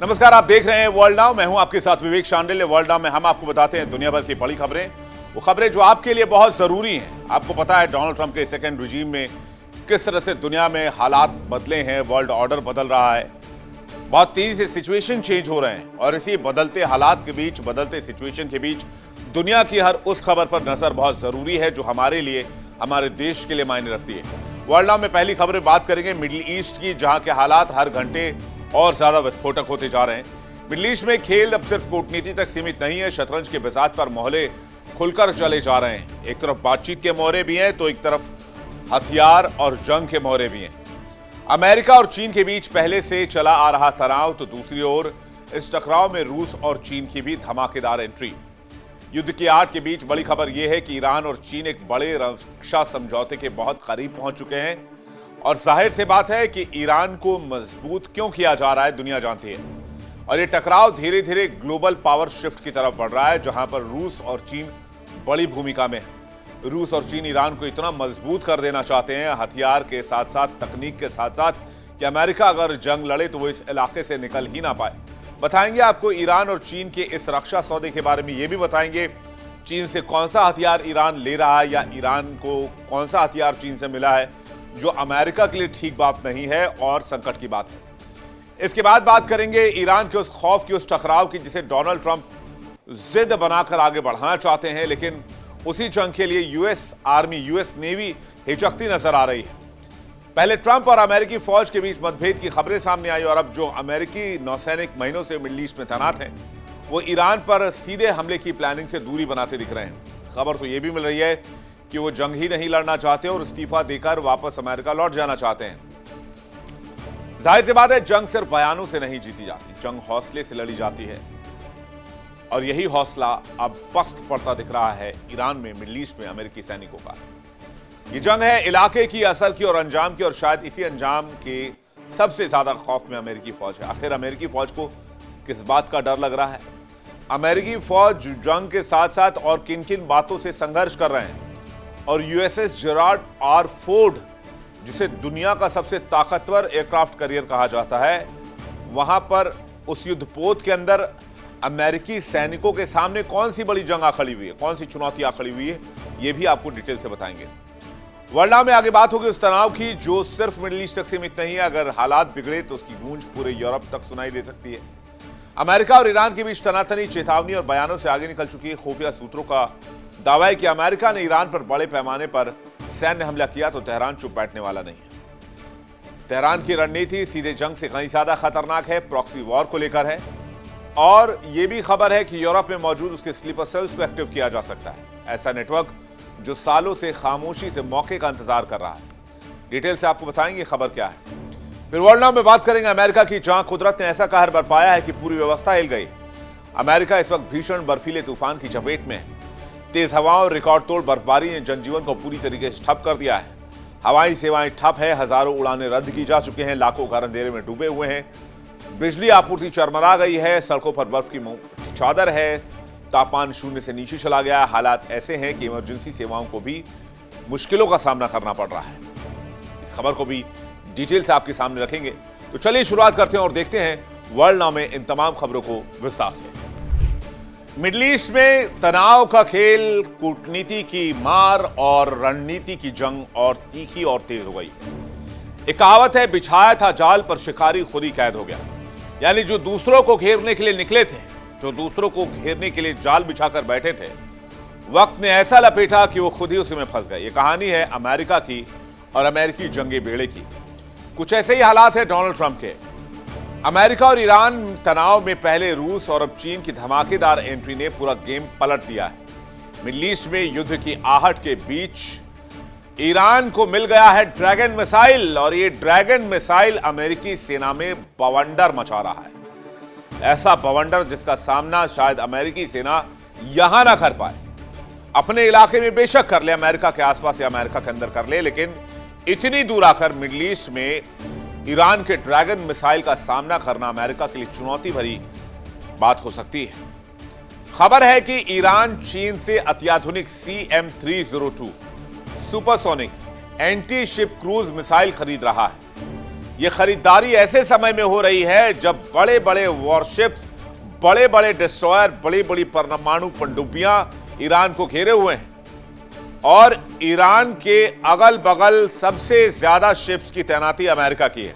नमस्कार, आप देख रहे हैं वर्ल्ड नाउ। मैं हूं आपके साथ विवेक शांडिल्य। वर्ल्ड नाउ में हम आपको बताते हैं दुनिया भर की बड़ी खबरें, वो खबरें जो आपके लिए बहुत जरूरी हैं। आपको पता है डोनाल्ड ट्रंप के सेकंड रिजीम में किस तरह से दुनिया में हालात बदले हैं, वर्ल्ड ऑर्डर बदल रहा है, बहुत तेजी से सिचुएशन चेंज हो रहे हैं और इसी बदलते हालात के बीच, बदलते सिचुएशन के बीच दुनिया की हर उस खबर पर नजर बहुत जरूरी है जो हमारे लिए, हमारे देश के लिए मायने रखती है। वर्ल्ड नाउ में पहली खबर बात करेंगे मिडिल ईस्ट की, जहां के हालात हर घंटे और ज्यादा विस्फोटक होते जा रहे हैं। मिडिल ईस्ट में खेल अब सिर्फ कूटनीति तक सीमित नहीं है, शतरंज के बिसात पर मोहरे खुलकर चले जा रहे हैं। एक तरफ बातचीत के मोहरे भी हैं तो एक तरफ हथियार और जंग के मोहरे भी हैं। अमेरिका और चीन के बीच पहले से चला आ रहा तनाव, तो दूसरी ओर इस टकराव में रूस और चीन की भी धमाकेदार एंट्री। युद्ध की आड़ के बीच बड़ी खबर यह है कि ईरान और चीन एक बड़े रक्षा समझौते के बहुत करीब पहुंच चुके हैं और जाहिर सी बात है कि ईरान को मजबूत क्यों किया जा रहा है दुनिया जानती है। और ये टकराव धीरे धीरे ग्लोबल पावर शिफ्ट की तरफ बढ़ रहा है, जहां पर रूस और चीन बड़ी भूमिका में है। रूस और चीन ईरान को इतना मजबूत कर देना चाहते हैं, हथियार के साथ साथ, तकनीक के साथ साथ, कि अमेरिका अगर जंग लड़े तो वो इस इलाके से निकल ही ना पाए। बताएंगे आपको ईरान और चीन के इस रक्षा सौदे के बारे में। ये भी बताएंगे चीन से कौन सा हथियार ईरान ले रहा है या ईरान को कौन सा हथियार चीन से मिला है, जो अमेरिका के लिए ठीक बात नहीं है और संकट की बात है। इसके बाद बात करेंगे ईरान के उस खौफ की, उस टकराव की, जिसे डोनाल्ड ट्रंप जिद बनाकर आगे बढ़ाना चाहते हैं, लेकिन उसी जंग के लिए यूएस आर्मी, यूएस नेवी हिचकती नजर आ रही है। पहले ट्रंप और अमेरिकी फौज के बीच मतभेद की खबरें सामने आई और अब जो अमेरिकी नौसैनिक महीनों से मिडिल ईस्ट में तैनात हैं, वो ईरान पर सीधे हमले की प्लानिंग से दूरी बनाते दिख रहे हैं। खबर तो यह भी मिल रही है कि वो जंग ही नहीं लड़ना चाहते और इस्तीफा देकर वापस अमेरिका लौट जाना चाहते हैं। जाहिर सी बात है, जंग सिर्फ बयानों से नहीं जीती जाती, जंग हौसले से लड़ी जाती है और यही हौसला अब पस्त पड़ता दिख रहा है ईरान में, मिडिल ईस्ट में अमेरिकी सैनिकों का। ये जंग है इलाके की, असर की और अंजाम की, और शायद इसी अंजाम के सबसे ज्यादा खौफ में अमेरिकी फौज है। आखिर अमेरिकी फौज को किस बात का डर लग रहा है? अमेरिकी फौज जंग के साथ साथ और किन किन बातों से संघर्ष कर रहे हैं? और यूएसएस जेराल्ड आर फोर्ड, जिसे दुनिया का सबसे ताकतवर एयरक्राफ्ट कैरियर कहा जाता है, वहां पर उस युद्धपोत के अंदर अमेरिकी सैनिकों के सामने कौन सी बड़ी जंग आ खड़ी हुई है, कौन सी चुनौती आ खड़ी हुई है, यह भी आपको डिटेल से बताएंगे। वर्ल्ड नाउ में आगे बात होगी उस तनाव की जो सिर्फ मिडिल ईस्ट तक सीमित नहीं है। अगर हालात बिगड़े तो उसकी गूंज पूरे यूरोप तक सुनाई दे सकती है। अमेरिका और ईरान के बीच तनातनी, चेतावनी और बयानों से आगे निकल चुकी है। खुफिया सूत्रों का दावा है कि अमेरिका ने ईरान पर बड़े पैमाने पर सैन्य हमला किया तो तेहरान चुप बैठने वाला नहीं है। तेहरान की रणनीति सीधे जंग से कहीं ज्यादा खतरनाक है, प्रॉक्सी वॉर को लेकर है। और यह भी खबर है कि यूरोप में मौजूद उसके स्लीपर सेल्स को एक्टिव किया जा सकता है, ऐसा नेटवर्क जो सालों से खामोशी से मौके का इंतजार कर रहा है। डिटेल से आपको बताएंगे खबर क्या है। फिर वर्ल्ड नाउ में बात करेंगे अमेरिका की, जहां कुदरत ने ऐसा कहर बरपाया है कि पूरी व्यवस्था हिल गई। अमेरिका इस वक्त भीषण बर्फीले तूफान की चपेट में है। तेज हवाओं और रिकॉर्ड तोड़ बर्फबारी ने जनजीवन को पूरी तरीके से ठप कर दिया है। हवाई सेवाएं ठप है, हजारों उड़ानें रद्द की जा चुके हैं, लाखों घर अंधेरे में डूबे हुए हैं, बिजली आपूर्ति चरमरा गई है, सड़कों पर बर्फ की चादर है, तापमान शून्य से नीचे चला गया। हालात ऐसे हैं कि इमरजेंसी सेवाओं को भी मुश्किलों का सामना करना पड़ रहा है। इस खबर को भी डिटेल से आपके सामने रखेंगे। तो चलिए शुरुआत करते हैं और देखते हैं वर्ल्ड नाउ में इन तमाम खबरों को विस्तार से। मिडिल ईस्ट में तनाव का खेल, कूटनीति की मार और रणनीति की जंग और तीखी और तेज हो गई। एक कहावत है, बिछाया था जाल पर शिकारी खुद ही कैद हो गया। यानी जो दूसरों को घेरने के लिए निकले थे, जो दूसरों को घेरने के लिए जाल बिछाकर बैठे थे, वक्त ने ऐसा लपेटा कि वो खुद ही उसी में फंस गए। ये कहानी है अमेरिका की और अमेरिकी जंगी बेड़े की। कुछ ऐसे ही हालात है डोनाल्ड ट्रंप के। अमेरिका और ईरान तनाव में पहले रूस और अब चीन की धमाकेदार एंट्री ने पूरा गेम पलट दिया है। मिडिल ईस्ट में युद्ध की आहट के बीच ईरान को मिल गया है ड्रैगन मिसाइल, और ये ड्रैगन मिसाइल अमेरिकी सेना में बवंडर मचा रहा है। ऐसा बवंडर जिसका सामना शायद अमेरिकी सेना यहां ना कर पाए। अपने इलाके में बेशक कर ले, अमेरिका के आसपास या अमेरिका के अंदर कर ले, लेकिन इतनी दूर आकर मिडिल ईस्ट में ईरान के ड्रैगन मिसाइल का सामना करना अमेरिका के लिए चुनौती भरी बात हो सकती है। खबर है कि ईरान चीन से अत्याधुनिक CM-302 supersonic anti ship cruise missile खरीद रहा है। ये खरीदारी ऐसे समय में हो रही है जब बड़े बड़े वॉरशिप्स, बड़े बड़े डिस्ट्रॉयर, बड़ी बड़ी परमाणु पनडुब्बियां ईरान को घेरे हुए हैं और ईरान के अगल बगल सबसे ज्यादा शिप्स की तैनाती अमेरिका की है।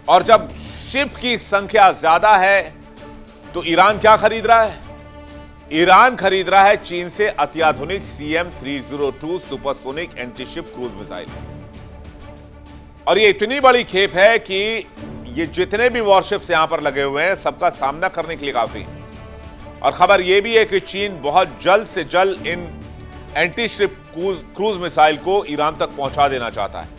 और जब शिप की संख्या ज्यादा है तो ईरान क्या खरीद रहा है? ईरान खरीद रहा है चीन से अत्याधुनिक CM-302 supersonic antiship cruise missile. और ये इतनी बड़ी खेप है कि ये जितने भी वॉरशिप्स यहां पर लगे हुए हैं सबका सामना करने के लिए काफी है। और खबर यह भी है कि चीन बहुत जल्द से जल्द इन एंटीशिप क्रूज मिसाइल को ईरान तक पहुंचा देना चाहता है।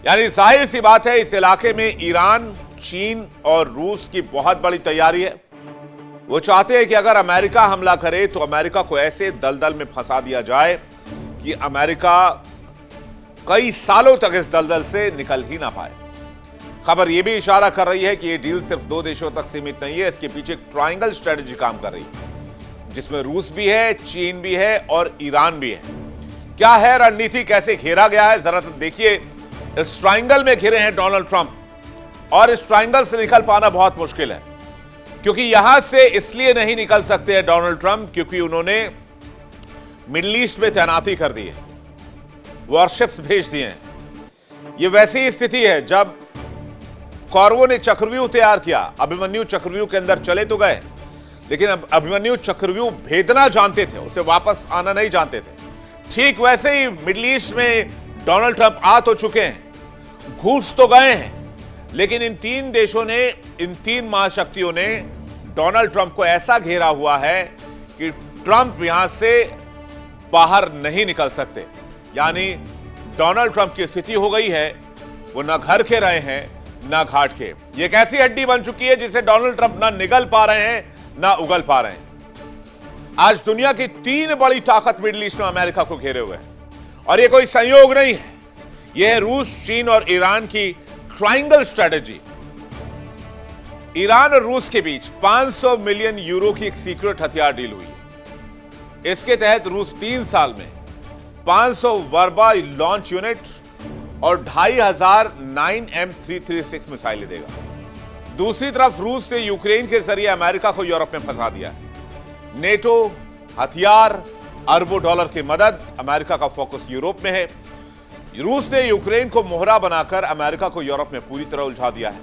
यानी जाहिर सी बात है, इस इलाके में ईरान, चीन और रूस की बहुत बड़ी तैयारी है। वो चाहते हैं कि अगर अमेरिका हमला करे तो अमेरिका को ऐसे दलदल में फंसा दिया जाए कि अमेरिका कई सालों तक इस दलदल से निकल ही ना पाए। खबर यह भी इशारा कर रही है कि यह डील सिर्फ 2 देशों तक सीमित नहीं है, इसके पीछे एक ट्रायंगल स्ट्रेटजी काम कर रही है जिसमें रूस भी है, चीन भी है और ईरान भी है। क्या है रणनीति, कैसे घेरा गया है, जरा से देखिए। इस ट्रायंगल में घिरे हैं डोनाल्ड ट्रंप और इस ट्रायंगल से निकल पाना बहुत मुश्किल है, क्योंकि यहां से इसलिए नहीं निकल सकते हैं डोनाल्ड ट्रंप क्योंकि उन्होंने मिडिल ईस्ट में तैनाती कर दी है, वॉरशिप्स भेज दिए हैं। यह वैसी स्थिति है जब कौरवों ने चक्रव्यूह तैयार किया, अभिमन्यु चक्रव्यूह के अंदर चले तो गए, लेकिन अब अभिमन्यु चक्रव्यूह भेदना जानते थे, उसे वापस आना नहीं जानते थे। ठीक वैसे ही मिडिल ईस्ट में डोनाल्ड ट्रंप आ तो चुके हैं, घुस तो गए हैं, लेकिन इन 3 देशों ने, इन 3 महाशक्तियों ने डोनाल्ड ट्रंप को ऐसा घेरा हुआ है कि ट्रंप यहां से बाहर नहीं निकल सकते। यानी डोनाल्ड ट्रंप की स्थिति हो गई है, वो ना घर के रहे हैं ना घाट के। ये एक ऐसी हड्डी बन चुकी है जिसे डोनाल्ड ट्रंप ना निगल पा रहे हैं ना उगल पा रहे हैं। आज दुनिया की 3 बड़ी ताकत मिडिल ईस्ट में अमेरिका को घेरे हुए हैं और ये कोई संयोग नहीं है, यह है रूस, चीन और ईरान की ट्रायंगल स्ट्रेटजी। ईरान और रूस के बीच 500 मिलियन यूरो की एक सीक्रेट हथियार डील हुई है। इसके तहत रूस 3 साल में 500 वर्बा लॉन्च यूनिट और 2500 9M336 मिसाइलें देगा। दूसरी तरफ रूस ने यूक्रेन के जरिए अमेरिका को यूरोप में फंसा दिया है। नेटो, हथियार, अरबों डॉलर की मदद, अमेरिका का फोकस यूरोप में है। रूस ने यूक्रेन को मोहरा बनाकर अमेरिका को यूरोप में पूरी तरह उलझा दिया है।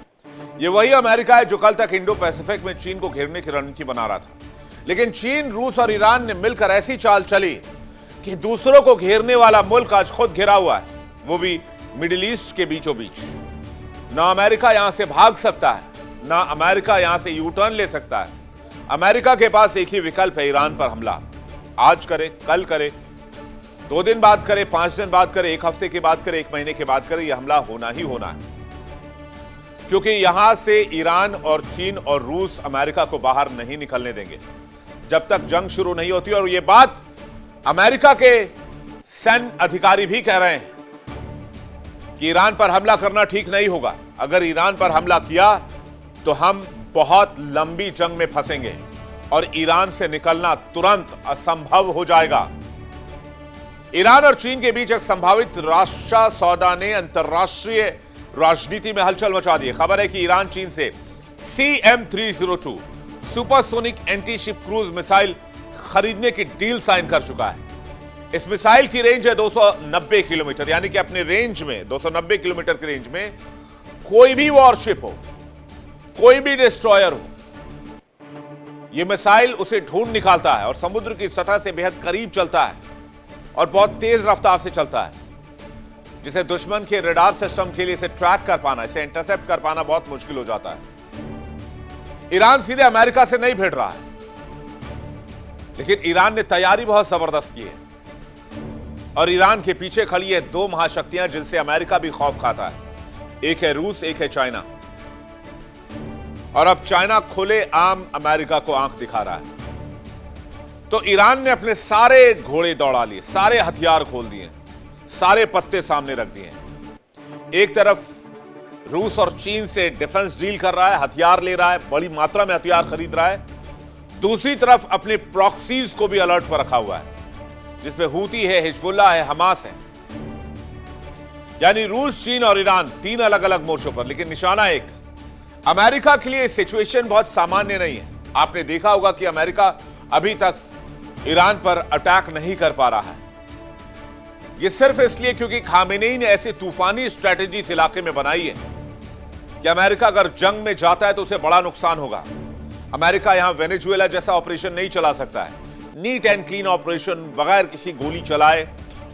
यह वही अमेरिका है जो कल तक इंडो पैसिफिक में चीन को घेरने की रणनीति बना रहा था, लेकिन चीन, रूस और ईरान ने मिलकर ऐसी चाल चली कि दूसरों को घेरने वाला मुल्क आज खुद घिरा हुआ है, वो भी मिडिल ईस्ट के बीचों बीच। ना अमेरिका यहां से भाग सकता है, ना अमेरिका यहां से यू टर्न ले सकता है। अमेरिका के पास एक ही विकल्प है, ईरान पर हमला। आज करे, कल करे, 2 दिन बाद करे, 5 दिन बाद करे, 1 हफ्ते के बाद करे, 1 महीने के बाद करे, यह हमला होना ही होना है, क्योंकि यहां से ईरान और चीन और रूस अमेरिका को बाहर नहीं निकलने देंगे जब तक जंग शुरू नहीं होती। और यह बात अमेरिका के सैन्य अधिकारी भी कह रहे हैं कि ईरान पर हमला करना ठीक नहीं होगा। अगर ईरान पर हमला किया तो हम बहुत लंबी जंग में फंसेंगे और ईरान से निकलना तुरंत असंभव हो जाएगा। ईरान और चीन के बीच एक संभावित रक्षा सौदा ने अंतर्राष्ट्रीय राजनीति में हलचल मचा दी है। खबर है कि ईरान चीन से CM-302 supersonic antiship cruise missile खरीदने की डील साइन कर चुका है। इस मिसाइल की रेंज है 290 किलोमीटर, यानी कि अपने रेंज में 290 किलोमीटर की रेंज में कोई भी वॉरशिप हो, कोई भी डिस्ट्रॉयर हो, यह मिसाइल उसे ढूंढ निकालता है और समुद्र की सतह से बेहद करीब चलता है और बहुत तेज रफ्तार से चलता है, जिसे दुश्मन के रडार सिस्टम के लिए इसे ट्रैक कर पाना, इसे इंटरसेप्ट कर पाना बहुत मुश्किल हो जाता है। ईरान सीधे अमेरिका से नहीं भिड़ रहा है, लेकिन ईरान ने तैयारी बहुत जबरदस्त की है और ईरान के पीछे खड़ी है 2 महाशक्तियां जिनसे अमेरिका भी खौफ खाता है। एक है रूस, एक है चाइना। और अब चाइना खुले आम अमेरिका को आंख दिखा रहा है। तो ईरान ने अपने सारे घोड़े दौड़ा लिए, सारे हथियार खोल दिए, सारे पत्ते सामने रख दिए। एक तरफ रूस और चीन से डिफेंस डील कर रहा है, हथियार ले रहा है, बड़ी मात्रा में हथियार खरीद रहा है। दूसरी तरफ अपने प्रॉक्सीज को भी अलर्ट पर रखा हुआ है, जिसमें हूती है, हिजबुल्लाह है, हमास है। यानी रूस, चीन और ईरान, तीन अलग अलग मोर्चों पर, लेकिन निशाना एक। अमेरिका के लिए सिचुएशन बहुत सामान्य नहीं है। आपने देखा होगा कि अमेरिका अभी तक ईरान पर अटैक नहीं कर पा रहा है। यह सिर्फ इसलिए क्योंकि खामेनेई ने ऐसी तूफानी स्ट्रैटेजी इस इलाके में बनाई है कि अमेरिका अगर जंग में जाता है तो उसे बड़ा नुकसान होगा। अमेरिका यहां वेनेजुएला जैसा ऑपरेशन नहीं चला सकता है। नीट एंड क्लीन ऑपरेशन, बगैर किसी गोली चलाए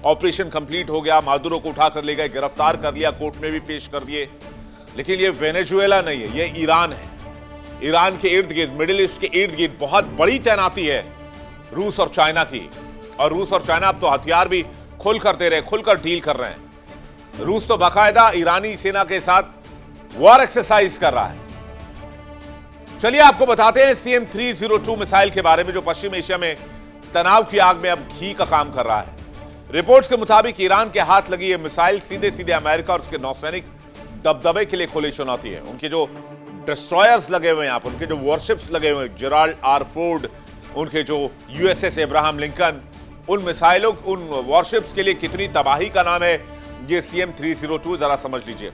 ऑपरेशन कंप्लीट हो गया, मादुरो को उठाकर ले गए, गिरफ्तार कर लिया, कोर्ट में भी पेश कर दिए। लेकिन ये वेनेजुएला नहीं है, ये ईरान है। ईरान के इर्द गिर्द, मिडिल ईस्ट के इर्द गिर्द बहुत बड़ी तैनाती है रूस और चाइना की। और रूस और चाइना अब तो हथियार भी खुलकर दे रहे हैं, खुलकर डील कर रहे हैं। रूस तो बाकायदा ईरानी सेना के साथ वॉर एक्सरसाइज कर रहा है। चलिए आपको बताते हैं CM-302 मिसाइल के बारे में, जो पश्चिम एशिया में तनाव की आग में अब घी का काम कर रहा है। रिपोर्ट्स के मुताबिक ईरान के हाथ लगी यह मिसाइल सीधे सीधे अमेरिका और उसके नौसैनिक दबदबे के लिए खुली चुनौती है। उनके जो डिस्ट्रॉयर्स लगे हुए हैं यहाँ पर, उनके जो वॉरशिप्स लगे हुए हैं, जेराल्ड आर फोर्ड, उनके जो USS एब्राहम लिंकन, उन मिसाइलों, उन वॉरशिप्स के लिए कितनी तबाही का नाम है ये CM-302 जरा समझ लीजिए।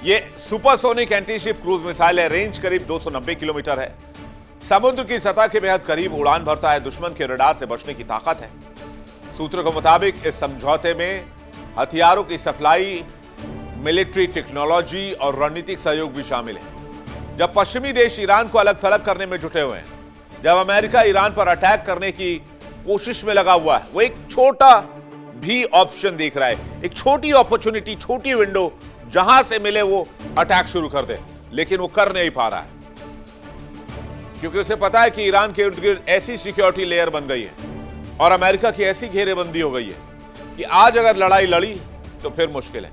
ये सुपरसोनिक एंटीशिप क्रूज मिसाइल है। रेंज करीब 290 किलोमीटर है। समुद्र की सतह के बेहद करीब उड़ान भरता है। दुश्मन के रडार से बचने की ताकत है। सूत्रों के मुताबिक इस समझौते में हथियारों की सप्लाई, मिलिट्री टेक्नोलॉजी और रणनीतिक सहयोग भी शामिल है। जब पश्चिमी देश ईरान को अलग थलग करने में जुटे हुए हैं, जब अमेरिका ईरान पर अटैक करने की कोशिश में लगा हुआ है, वो एक छोटा भी ऑप्शन देख रहा है, एक छोटी अपॉर्चुनिटी, छोटी विंडो, जहां से मिले वो अटैक शुरू कर दे। लेकिन वो कर नहीं पा रहा है क्योंकि उसे पता है कि ईरान के इर्द गिर्द ऐसी सिक्योरिटी लेयर बन गई है और अमेरिका की ऐसी घेरेबंदी हो गई है कि आज अगर लड़ाई लड़ी तो फिर मुश्किल है।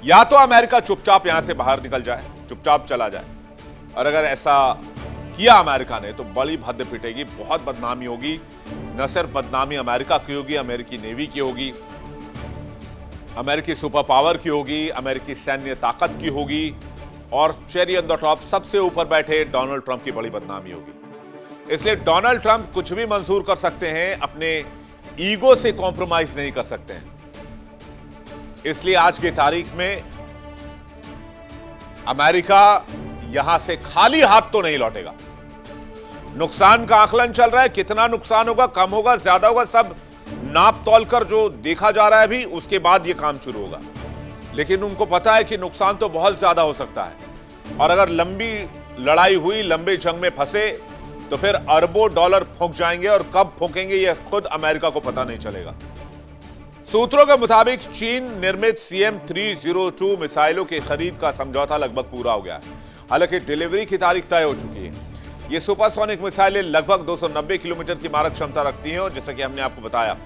या तो अमेरिका चुपचाप यहां से बाहर निकल जाए, चुपचाप चला जाए, और अगर ऐसा किया अमेरिका ने तो बड़ी भद्द पिटेगी, बहुत बदनामी होगी। न सिर्फ बदनामी अमेरिका की होगी, अमेरिकी नेवी की होगी, अमेरिकी सुपर पावर की होगी, अमेरिकी सैन्य ताकत की होगी, और चेरी ऑन द टॉप सबसे ऊपर बैठे डोनाल्ड ट्रंप की बड़ी बदनामी होगी। इसलिए डोनाल्ड ट्रंप कुछ भी मंजूर कर सकते हैं, अपने ईगो से कॉम्प्रोमाइज नहीं कर सकते हैं। इसलिए आज की तारीख में अमेरिका यहां से खाली हाथ तो नहीं लौटेगा। नुकसान का आकलन चल रहा है, कितना नुकसान होगा, कम होगा, ज्यादा होगा, सब नाप तौल कर जो देखा जा रहा है अभी, उसके बाद यह काम शुरू होगा। लेकिन उनको पता है कि नुकसान तो बहुत ज्यादा हो सकता है, और अगर लंबी लड़ाई हुई, लंबे जंग में फंसे, तो फिर अरबों डॉलर फूंक जाएंगे, और कब फूंकेंगे यह खुद अमेरिका को पता नहीं चलेगा। सूत्रों के मुताबिक चीन निर्मित CM-302 मिसाइलों की खरीद का समझौता लगभग पूरा हो गया है। हालांकि डिलीवरी की तारीख तय हो चुकी है। ये सुपरसोनिक मिसाइलें लगभग 290 किलोमीटर की मारक क्षमता रखती हैं, और जैसा कि हमने आपको बताया,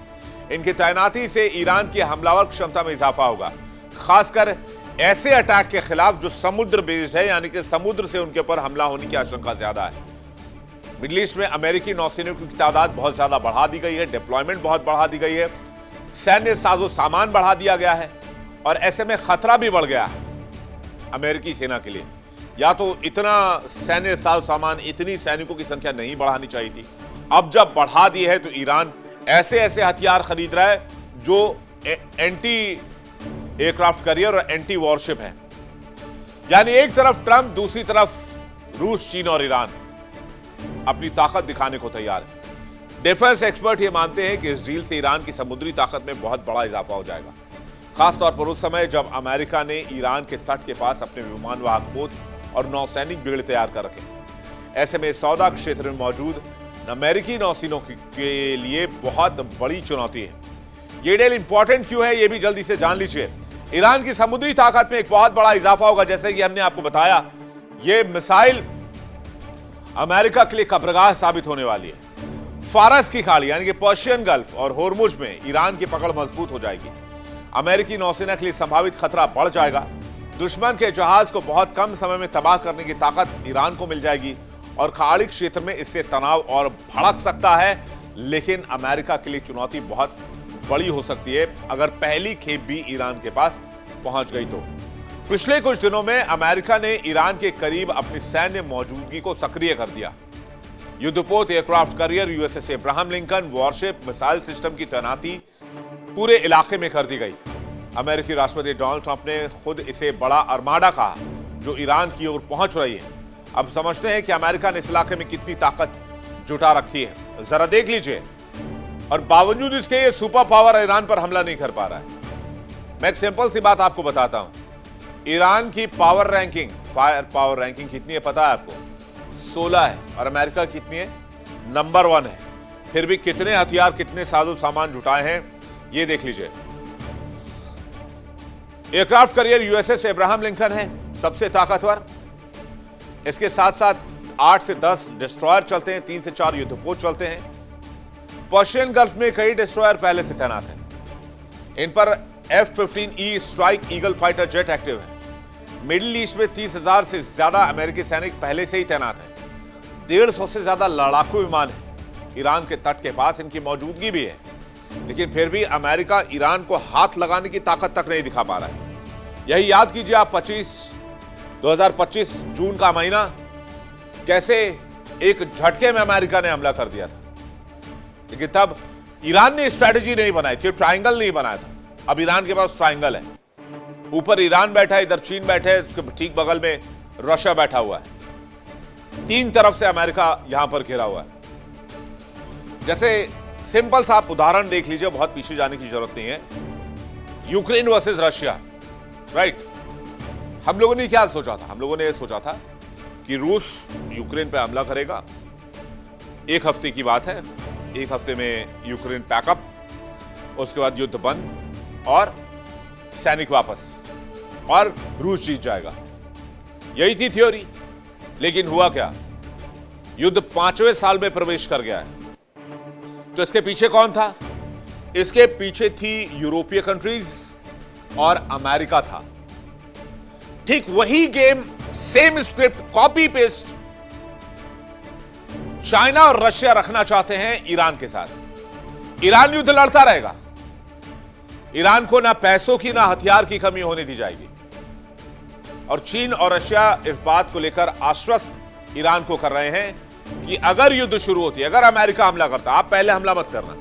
इनकी तैनाती से ईरान की हमलावर क्षमता में इजाफा होगा, खासकर ऐसे अटैक के खिलाफ जो समुद्र बेस्ड है, यानी कि समुद्र से उनके ऊपर हमला होने की आशंका ज्यादा है। मिडिल ईस्ट में अमेरिकी नौसैनिकों की तादाद बहुत ज्यादा बढ़ा दी गई है, डिप्लॉयमेंट बहुत बढ़ा दी गई है, सैन्य साजो सामान बढ़ा दिया गया है, और ऐसे में खतरा भी बढ़ गया है अमेरिकी सेना के लिए। या तो इतना सैन्य साजो सामान, इतनी सैनिकों की संख्या नहीं बढ़ानी चाहिए थी। अब जब बढ़ा दी है तो ईरान ऐसे ऐसे हथियार खरीद रहा है जो एंटी एयरक्राफ्ट कैरियर और एंटी वॉरशिप है। यानी एक तरफ ट्रंप, दूसरी तरफ रूस, चीन और ईरान अपनी ताकत दिखाने को तैयार है। डिफेंस एक्सपर्ट ये मानते हैं कि इस डील से ईरान की समुद्री ताकत में बहुत बड़ा इजाफा हो जाएगा, खासतौर पर उस समय जब अमेरिका ने ईरान के तट के पास अपने विमान वाहक पोत और नौसैनिक बिगड़ तैयार कर रखे। ऐसे में सौदा क्षेत्र में मौजूद अमेरिकी नौसेनों के लिए बहुत बड़ी चुनौती है। ये डील इंपॉर्टेंट क्यों है, ये भी जल्दी से जान लीजिए। ईरान की समुद्री ताकत में एक बहुत बड़ा इजाफा होगा। जैसे कि हमने आपको बताया, ये मिसाइल अमेरिका के लिए कब्रगाह साबित होने वाली है। फारस की खाड़ी यानी कि पर्शियन गल्फ और होर्मुज में ईरान की पकड़ मजबूत हो जाएगी। अमेरिकी नौसेना के लिए संभावित खतरा बढ़ जाएगा। दुश्मन के जहाज को बहुत कम समय में तबाह करने की ताकत ईरान को मिल जाएगी, और खाड़ी क्षेत्र में इससे तनाव और भड़क सकता है। लेकिन अमेरिका के लिए चुनौती बहुत बड़ी हो सकती है अगर पहली खेप भी ईरान के पास पहुंच गई तो। पिछले कुछ दिनों में अमेरिका ने ईरान के करीब अपनी सैन्य मौजूदगी को सक्रिय कर दिया। युद्धपोत, aircraft carrier, USS Abraham Lincoln, worship, missile system की तैनाती पूरे इलाके में कर दी गई। अमेरिकी राष्ट्रपति डोनाल्ड ट्रंप ने खुद इसे बड़ा अरमाडा कहा जो ईरान की ओर पहुंच रही है। अब समझते हैं कि अमेरिका ने इस इलाके में कितनी ताकत जुटा रखी है, जरा देख लीजिए। और बावजूद इसके ये सुपर पावर ईरान पर हमला नहीं कर पा रहा है। मैं एक सिंपल सी बात आपको बताता हूं, ईरान की power ranking, fire power ranking कितनी है पता है आपको? 16 है। और अमेरिका कितनी है? नंबर 1 है। फिर भी कितने हथियार, कितने साजो सामान जुटाए हैं ये देख लीजिए। Aircraft carrier USS Abraham Lincoln है सबसे ताकतवर। इसके साथ साथ 8 से 10 डिस्ट्रॉयर चलते हैं, 3 से 4 युद्धपोत चलते हैं। पर्शियन गल्फ में कई डिस्ट्रॉयर पहले से तैनात हैं। इन पर F-15E strike eagle fighter jet active है। मिडिल ईस्ट में 30,000 से ज्यादा अमेरिकी सैनिक पहले से ही तैनात हैं। 150 से ज्यादा लड़ाकू विमान है। ईरान के तट के पास इनकी मौजूदगी भी है, लेकिन फिर भी अमेरिका ईरान को हाथ लगाने की ताकत तक नहीं दिखा पा रहा है। यही याद कीजिए आप 2025 जून का महीना, कैसे एक झटके में अमेरिका ने हमला कर दिया था। लेकिन तब ईरान ने स्ट्रैटेजी नहीं बनाई थी, ट्रायंगल नहीं बनाया था। अब ईरान के पास ट्रायंगल है। ऊपर ईरान बैठा है, इधर चीन बैठे है, उसके ठीक बगल में रशिया बैठा हुआ है। 3 तरफ से अमेरिका यहां पर घिरा हुआ है। जैसे सिंपल सा आप उदाहरण देख लीजिए, बहुत पीछे जाने की जरूरत नहीं है। Ukraine versus Russia, right? हम लोगों ने क्या सोचा था? हम लोगों ने यह सोचा था कि रूस यूक्रेन पर हमला करेगा। 1 हफ्ते की बात है, 1 हफ्ते में यूक्रेन पैकअप, उसके बाद युद्ध बंद और सैनिक वापस, और रूस जीत जाएगा। यही थी थ्योरी। लेकिन हुआ क्या? युद्ध 5वें साल में प्रवेश कर गया है। तो इसके पीछे कौन था? इसके पीछे थी यूरोपीय कंट्रीज और अमेरिका था। ठीक वही game, same script, copy paste China और रशिया रखना चाहते हैं ईरान के साथ। ईरान युद्ध लड़ता रहेगा। ईरान को ना पैसों की ना हथियार की कमी होने दी जाएगी। और चीन और रशिया इस बात को लेकर आश्वस्त ईरान को कर रहे हैं कि अगर युद्ध शुरू होती है, अगर अमेरिका हमला करता, आप पहले हमला मत करना,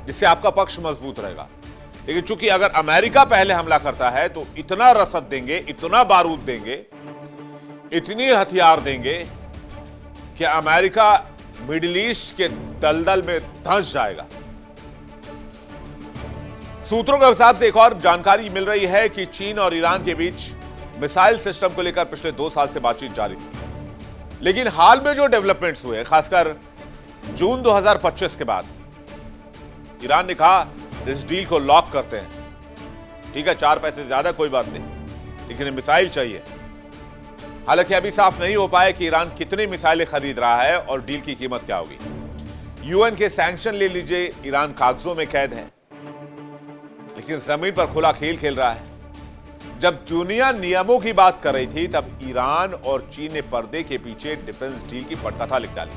जिससे आपका पक्ष मजबूत रहेगा। लेकिन चूंकि अगर अमेरिका पहले हमला करता है तो इतना रसद देंगे, इतना बारूद देंगे, इतनी हथियार देंगे कि अमेरिका मिडिल ईस्ट के दलदल में धंस जाएगा। सूत्रों के हिसाब से एक और जानकारी मिल रही है कि चीन और ईरान के बीच मिसाइल सिस्टम को लेकर पिछले 2 साल से बातचीत जारी थी। लेकिन हाल में जो डेवलपमेंट्स हुए, खासकर जून 2025 के बाद, ईरान ने कहा इस डील को लॉक करते हैं। ठीक है, 4 पैसे ज्यादा कोई बात नहीं, लेकिन मिसाइल चाहिए। हालांकि अभी साफ नहीं हो पाया कि ईरान कितनी मिसाइलें खरीद रहा है और डील की कीमत क्या होगी। यूएन के सैंक्शन ले लीजिए, ईरान कागजों में कैद है, लेकिन जमीन पर खुला खेल खेल रहा है। जब दुनिया नियमों की बात कर रही थी, तब ईरान और चीन ने पर्दे के पीछे डिफेंस डील की पटकथा लिख डाली।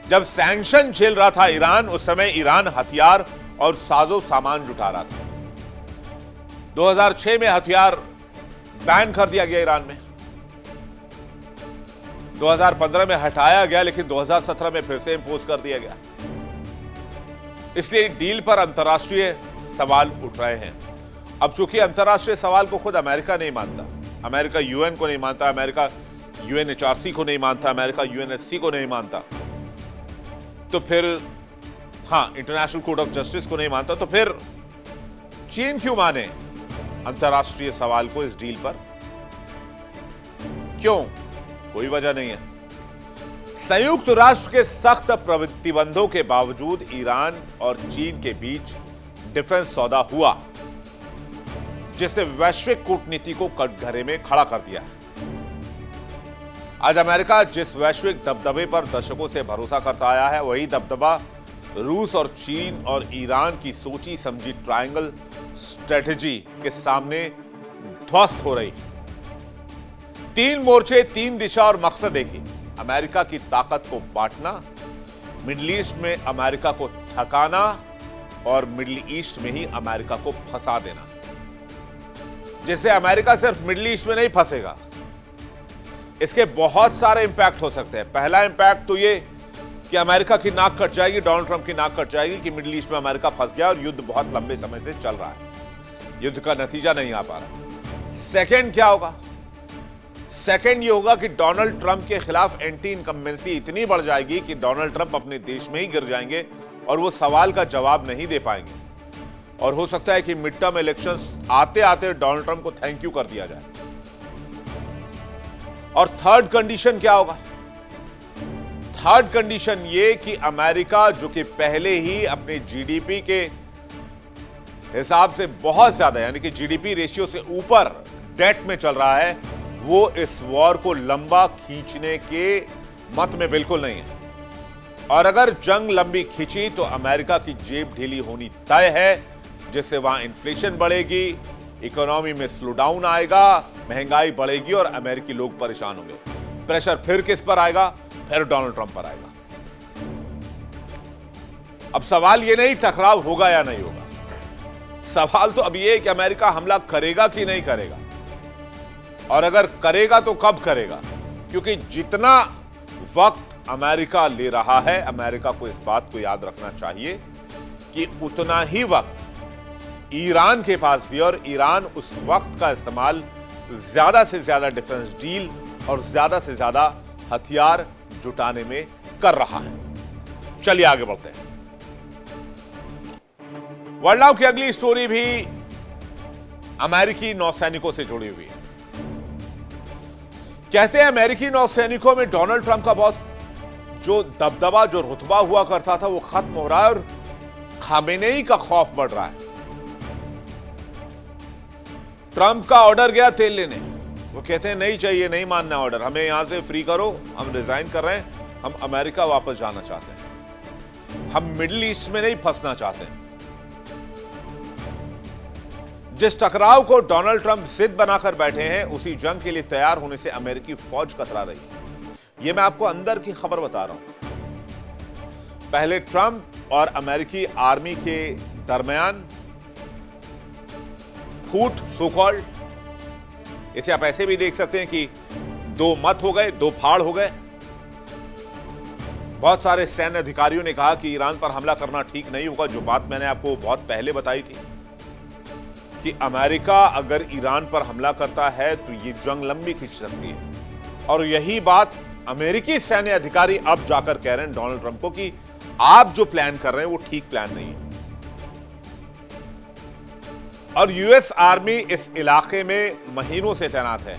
जब सैंक्शन झेल रहा था ईरान, उस समय ईरान हथियार और साजो सामान जुटा रहा था। 2006 में हथियार बैन कर दिया गया ईरान में, 2015 में हटाया गया, लेकिन 2017 में फिर से इंपोज कर दिया गया। इसलिए डील पर अंतर्राष्ट्रीय सवाल उठ रहे हैं। अब चूंकि अंतर्राष्ट्रीय सवाल को खुद अमेरिका नहीं मानता, अमेरिका यूएन को नहीं मानता, अमेरिका यूएनएचआरसी को नहीं मानता, अमेरिका यूएनएससी को नहीं मानता, तो फिर इंटरनेशनल कोर्ट ऑफ जस्टिस को नहीं मानता, तो फिर चीन क्यों माने अंतर्राष्ट्रीय सवाल को इस डील पर? क्यों? कोई वजह नहीं है। संयुक्त राष्ट्र के सख्त प्रतिबंधों के बावजूद ईरान और चीन के बीच डिफेंस सौदा हुआ, जिसने वैश्विक कूटनीति को कटघरे में खड़ा कर दिया। आज अमेरिका जिस वैश्विक दबदबे पर दशकों से भरोसा करता आया है, वही दबदबा रूस और चीन और ईरान की सोची समझी ट्रायंगल स्ट्रेटेजी के सामने ध्वस्त हो रही। 3 मोर्चे, 3 दिशा और मकसद एक ही, अमेरिका की ताकत को बांटना, मिडिल ईस्ट में अमेरिका को थकाना और मिडिल ईस्ट में ही अमेरिका को फंसा देना। जिससे अमेरिका सिर्फ मिडिल ईस्ट में नहीं फंसेगा, इसके बहुत सारे इंपैक्ट हो सकते हैं। पहला इंपैक्ट तो ये कि अमेरिका की नाक कट जाएगी, डोनाल्ड ट्रंप की नाक कट जाएगी कि मिडिल ईस्ट में अमेरिका फंस गया और युद्ध बहुत लंबे समय से चल रहा है। युद्ध का नतीजा नहीं आ पा रहा। सेकंड क्या होगा? सेकंड ये होगा कि डोनाल्ड ट्रंप के खिलाफ एंटी इनकम्बेंसी इतनी बढ़ जाएगी कि डोनाल्ड ट्रंप अपने देश में ही गिर जाएंगे और वो सवाल का जवाब नहीं दे पाएंगे, और हो सकता है कि मिड टर्म इलेक्शंस आते आते डोनाल्ड ट्रंप को थैंक यू कर दिया जाए। और थर्ड कंडीशन क्या होगा? थर्ड कंडीशन ये कि अमेरिका, जो कि पहले ही अपने जीडीपी के हिसाब से बहुत ज्यादा, यानी कि जीडीपी रेशियो से ऊपर डेट में चल रहा है, वो इस वॉर को लंबा खींचने के मत में बिल्कुल नहीं है। और अगर जंग लंबी खींची तो अमेरिका की जेब ढीली होनी तय है, जिससे वहां इन्फ्लेशन बढ़ेगी, इकोनॉमी में स्लो डाउन आएगा, महंगाई बढ़ेगी और अमेरिकी लोग परेशान होंगे। प्रेशर फिर किस पर आएगा? फिर डोनाल्ड ट्रंप पर आएगा। अब सवाल यह नहीं टकराव होगा या नहीं होगा, सवाल तो अब यह है कि अमेरिका हमला करेगा कि नहीं करेगा, और अगर करेगा तो कब करेगा। क्योंकि जितना वक्त अमेरिका ले रहा है, अमेरिका को इस बात को याद रखना चाहिए कि उतना ही वक्त ईरान के पास भी, और ईरान उस वक्त का इस्तेमाल ज्यादा से ज्यादा डिफेंस डील और ज्यादा से ज्यादा हथियार जुटाने में कर रहा है। चलिए आगे बढ़ते हैं। वर्ल्ड नाउ की अगली स्टोरी भी अमेरिकी नौसैनिकों से जुड़ी हुई है। कहते हैं अमेरिकी नौसैनिकों में डोनाल्ड ट्रंप का बहुत जो दबदबा, जो रुतबा हुआ करता था, वो खत्म हो रहा है और खामेनेई का खौफ बढ़ रहा है। ट्रंप का ऑर्डर गया तेल लेने, वो कहते हैं नहीं चाहिए, नहीं मानना ऑर्डर, हमें यहां से फ्री करो, हम रिजाइन कर रहे हैं, हम अमेरिका वापस जाना चाहते हैं, हम मिडिल ईस्ट में नहीं फंसना चाहते हैं। जिस टकराव को डोनाल्ड ट्रंप जिद बनाकर बैठे हैं, उसी जंग के लिए तैयार होने से अमेरिकी फौज कतरा रही है। यह मैं आपको अंदर की खबर बता रहा हूं। पहले ट्रंप और अमेरिकी आर्मी के दरमियान फूट, सो कॉल्ड, इसे आप ऐसे भी देख सकते हैं कि दो मत हो गए, दो फाड़ हो गए। बहुत सारे सैन्य अधिकारियों ने कहा कि ईरान पर हमला करना ठीक नहीं होगा, जो बात मैंने आपको बहुत पहले बताई थी कि अमेरिका अगर ईरान पर हमला करता है तो ये जंग लंबी खींच सकती है। और यही बात अमेरिकी सैन्य अधिकारी अब जाकर कह रहे हैं डोनाल्ड ट्रंप को कि आप जो प्लान कर रहे हैं वो ठीक प्लान नहीं है। और यूएस आर्मी इस इलाके में महीनों से तैनात है,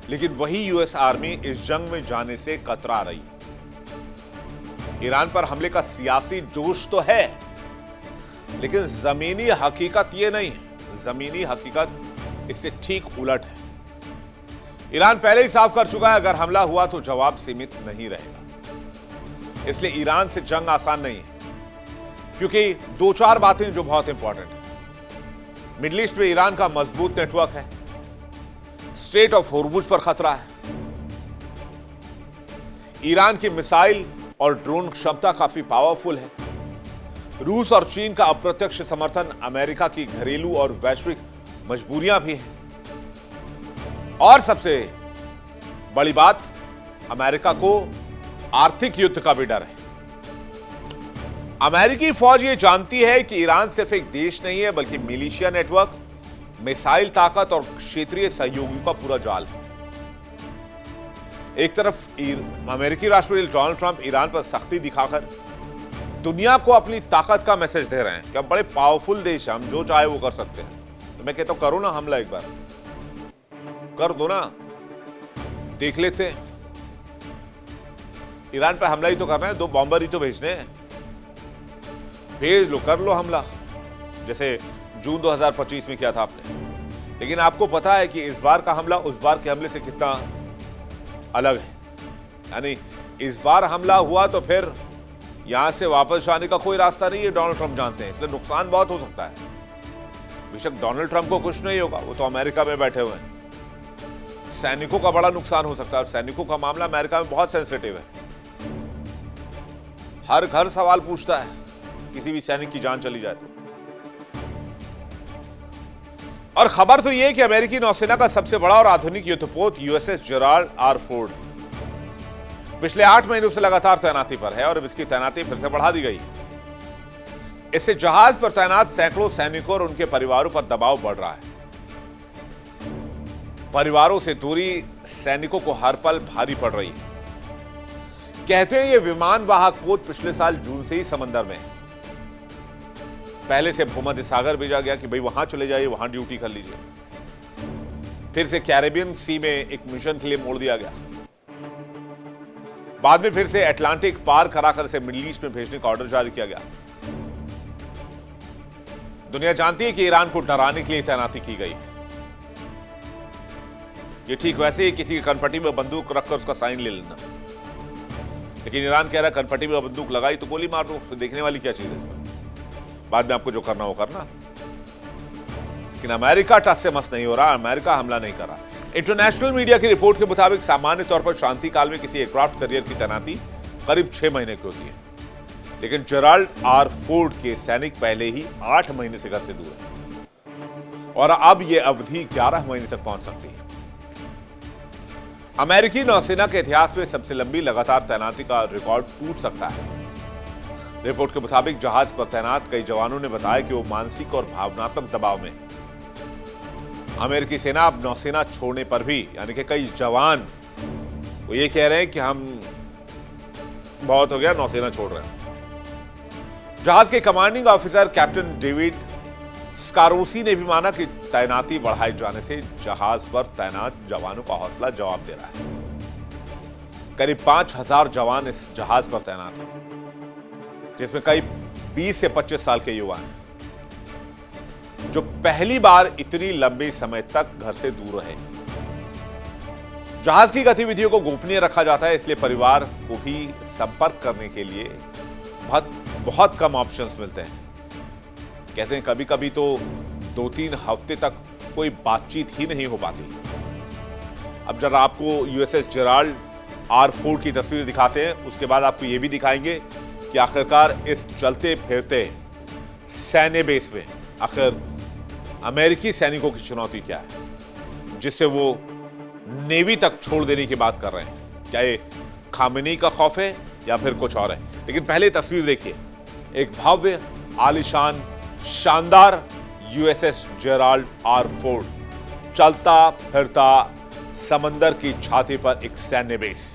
लेकिन वही यूएस आर्मी इस जंग में जाने से कतरा रही। ईरान पर हमले का सियासी जोश तो है, लेकिन जमीनी हकीकत यह नहीं है। जमीनी हकीकत इससे ठीक उलट है। ईरान पहले ही साफ कर चुका है, अगर हमला हुआ तो जवाब सीमित नहीं रहेगा। इसलिए ईरान से जंग आसान नहीं है, क्योंकि दो चार बातें जो बहुत इंपॉर्टेंट है। मिडिल ईस्ट में ईरान का मजबूत नेटवर्क है, स्ट्रेट ऑफ हॉर्मुज पर खतरा है, ईरान की मिसाइल और ड्रोन क्षमता काफी पावरफुल है, रूस और चीन का अप्रत्यक्ष समर्थन, अमेरिका की घरेलू और वैश्विक मजबूरियां भी हैं, और सबसे बड़ी बात, अमेरिका को आर्थिक युद्ध का भी डर है। अमेरिकी फौज ये जानती है कि ईरान सिर्फ एक देश नहीं है, बल्कि मिलिशिया नेटवर्क, मिसाइल ताकत और क्षेत्रीय सहयोगियों का पूरा जाल है। एक तरफ अमेरिकी राष्ट्रपति डोनाल्ड ट्रंप ईरान पर सख्ती दिखाकर दुनिया को अपनी ताकत का मैसेज दे रहे हैं कि हम बड़े पावरफुल देश हैं, हम जो चाहे वो कर सकते हैं। तो मैं कहता हूं करो ना हमला, एक बार कर दो ना, देख लेते हैं। ईरान पर हमला ही तो करना है, दो बॉम्बर ही तो भेजने हैं, भेज लो, कर लो हमला, जैसे जून 2025 में किया था आपने। लेकिन आपको पता है कि इस बार का हमला उस बार के हमले से कितना अलग है। यानी इस बार हमला हुआ तो फिर यहां से वापस जाने का कोई रास्ता नहीं है, डोनाल्ड ट्रंप जानते हैं, इसलिए नुकसान बहुत हो सकता है। बेशक डोनाल्ड ट्रंप को कुछ नहीं होगा, वो तो अमेरिका में बैठे हुए हैं। सैनिकों का बड़ा नुकसान हो सकता है, और सैनिकों का मामला अमेरिका में बहुत सेंसिटिव है। हर घर सवाल पूछता है किसी भी सैनिक की जान चली जाए तो। और खबर तो यह है कि अमेरिकी नौसेना का सबसे बड़ा और आधुनिक युद्धपोत यूएसएस जेराल्ड आर फोर्ड पिछले 8 महीनों से लगातार तैनाती पर है, और अब इसकी तैनाती फिर से बढ़ा दी गई। इससे जहाज पर तैनात सैकड़ों सैनिकों और उनके परिवारों पर दबाव बढ़ रहा है। परिवारों से दूरी सैनिकों को हर पल भारी पड़ रही है। कहते हैं ये विमान वाहक पोत पिछले साल जून से ही समंदर में है। पहले से भूमध्य सागर भेजा गया कि भाई वहां चले जाइए, वहां ड्यूटी कर लीजिए। फिर से कैरेबियन सी में एक मिशन के लिए मोड़ दिया गया। बाद में फिर से अटलांटिक पार कराकर इसे मिडिल ईस्ट में भेजने का ऑर्डर जारी किया गया। दुनिया जानती है कि ईरान को डराने के लिए तैनाती की गई। ये ठीक वैसे ही किसी की कनपट्टी में बंदूक रखकर उसका साइन ले लेना। लेकिन ईरान कह रहा है कनपट्टी में बंदूक लगाई तो गोली मार दो, तो देखने वाली क्या चीज है इसमें। बाद में आपको जो करना हो करना। लेकिन अमेरिका टस से मस नहीं हो रहा, अमेरिका हमला नहीं कर रहा। इंटरनेशनल मीडिया की रिपोर्ट के मुताबिक सामान्य तौर पर शांति काल में किसी एयरक्राफ्ट कैरियर की तैनाती करीब 6 महीने की होती है, लेकिन जेराल्ड आर फोर्ड के सैनिक पहले ही 8 महीने से घर से दूर है और अब यह अवधि 11 महीने तक पहुंच सकती है। अमेरिकी नौसेना के इतिहास में सबसे लंबी लगातार तैनाती का रिकॉर्ड टूट सकता है। रिपोर्ट के मुताबिक जहाज पर तैनात कई जवानों ने बताया कि वो मानसिक और भावनात्मक दबाव में। अमेरिकी सेना अब नौसेना छोड़ने पर भी, यानी कि कई जवान वो ये कह रहे हैं कि हम बहुत हो गया, नौसेना छोड़ रहे हैं। जहाज के कमांडिंग ऑफिसर कैप्टन डेविड स्कारोसी ने भी माना कि तैनाती बढ़ाए जाने से जहाज पर तैनात जवानों का हौसला जवाब दे रहा है। करीब 5000 जवान इस जहाज पर तैनात हैं, जिसमें कई 20 से 25 साल के युवा हैं, जो पहली बार इतनी लंबे समय तक घर से दूर रहे। जहाज की गतिविधियों को गोपनीय रखा जाता है, इसलिए परिवार को भी संपर्क करने के लिए बहुत कम ऑप्शंस मिलते हैं। कहते हैं कभी कभी तो 2-3 हफ्ते तक कोई बातचीत ही नहीं हो पाती। अब जरा आपको यूएसएस जेराल्ड आर फोर्ड की तस्वीर दिखाते हैं, उसके बाद आपको यह भी दिखाएंगे कि आखिरकार इस चलते फिरते सैन्य बेस में आखिर अमेरिकी सैनिकों की चुनौती क्या है, जिससे वो नेवी तक छोड़ देने की बात कर रहे हैं। क्या ये खामेनी का खौफ है या फिर कुछ और है? लेकिन पहले तस्वीर देखिए, एक भव्य आलीशान शानदार यूएसएस जेराल्ड आर फोर्ड, चलता फिरता समंदर की छाती पर एक सैन्य base.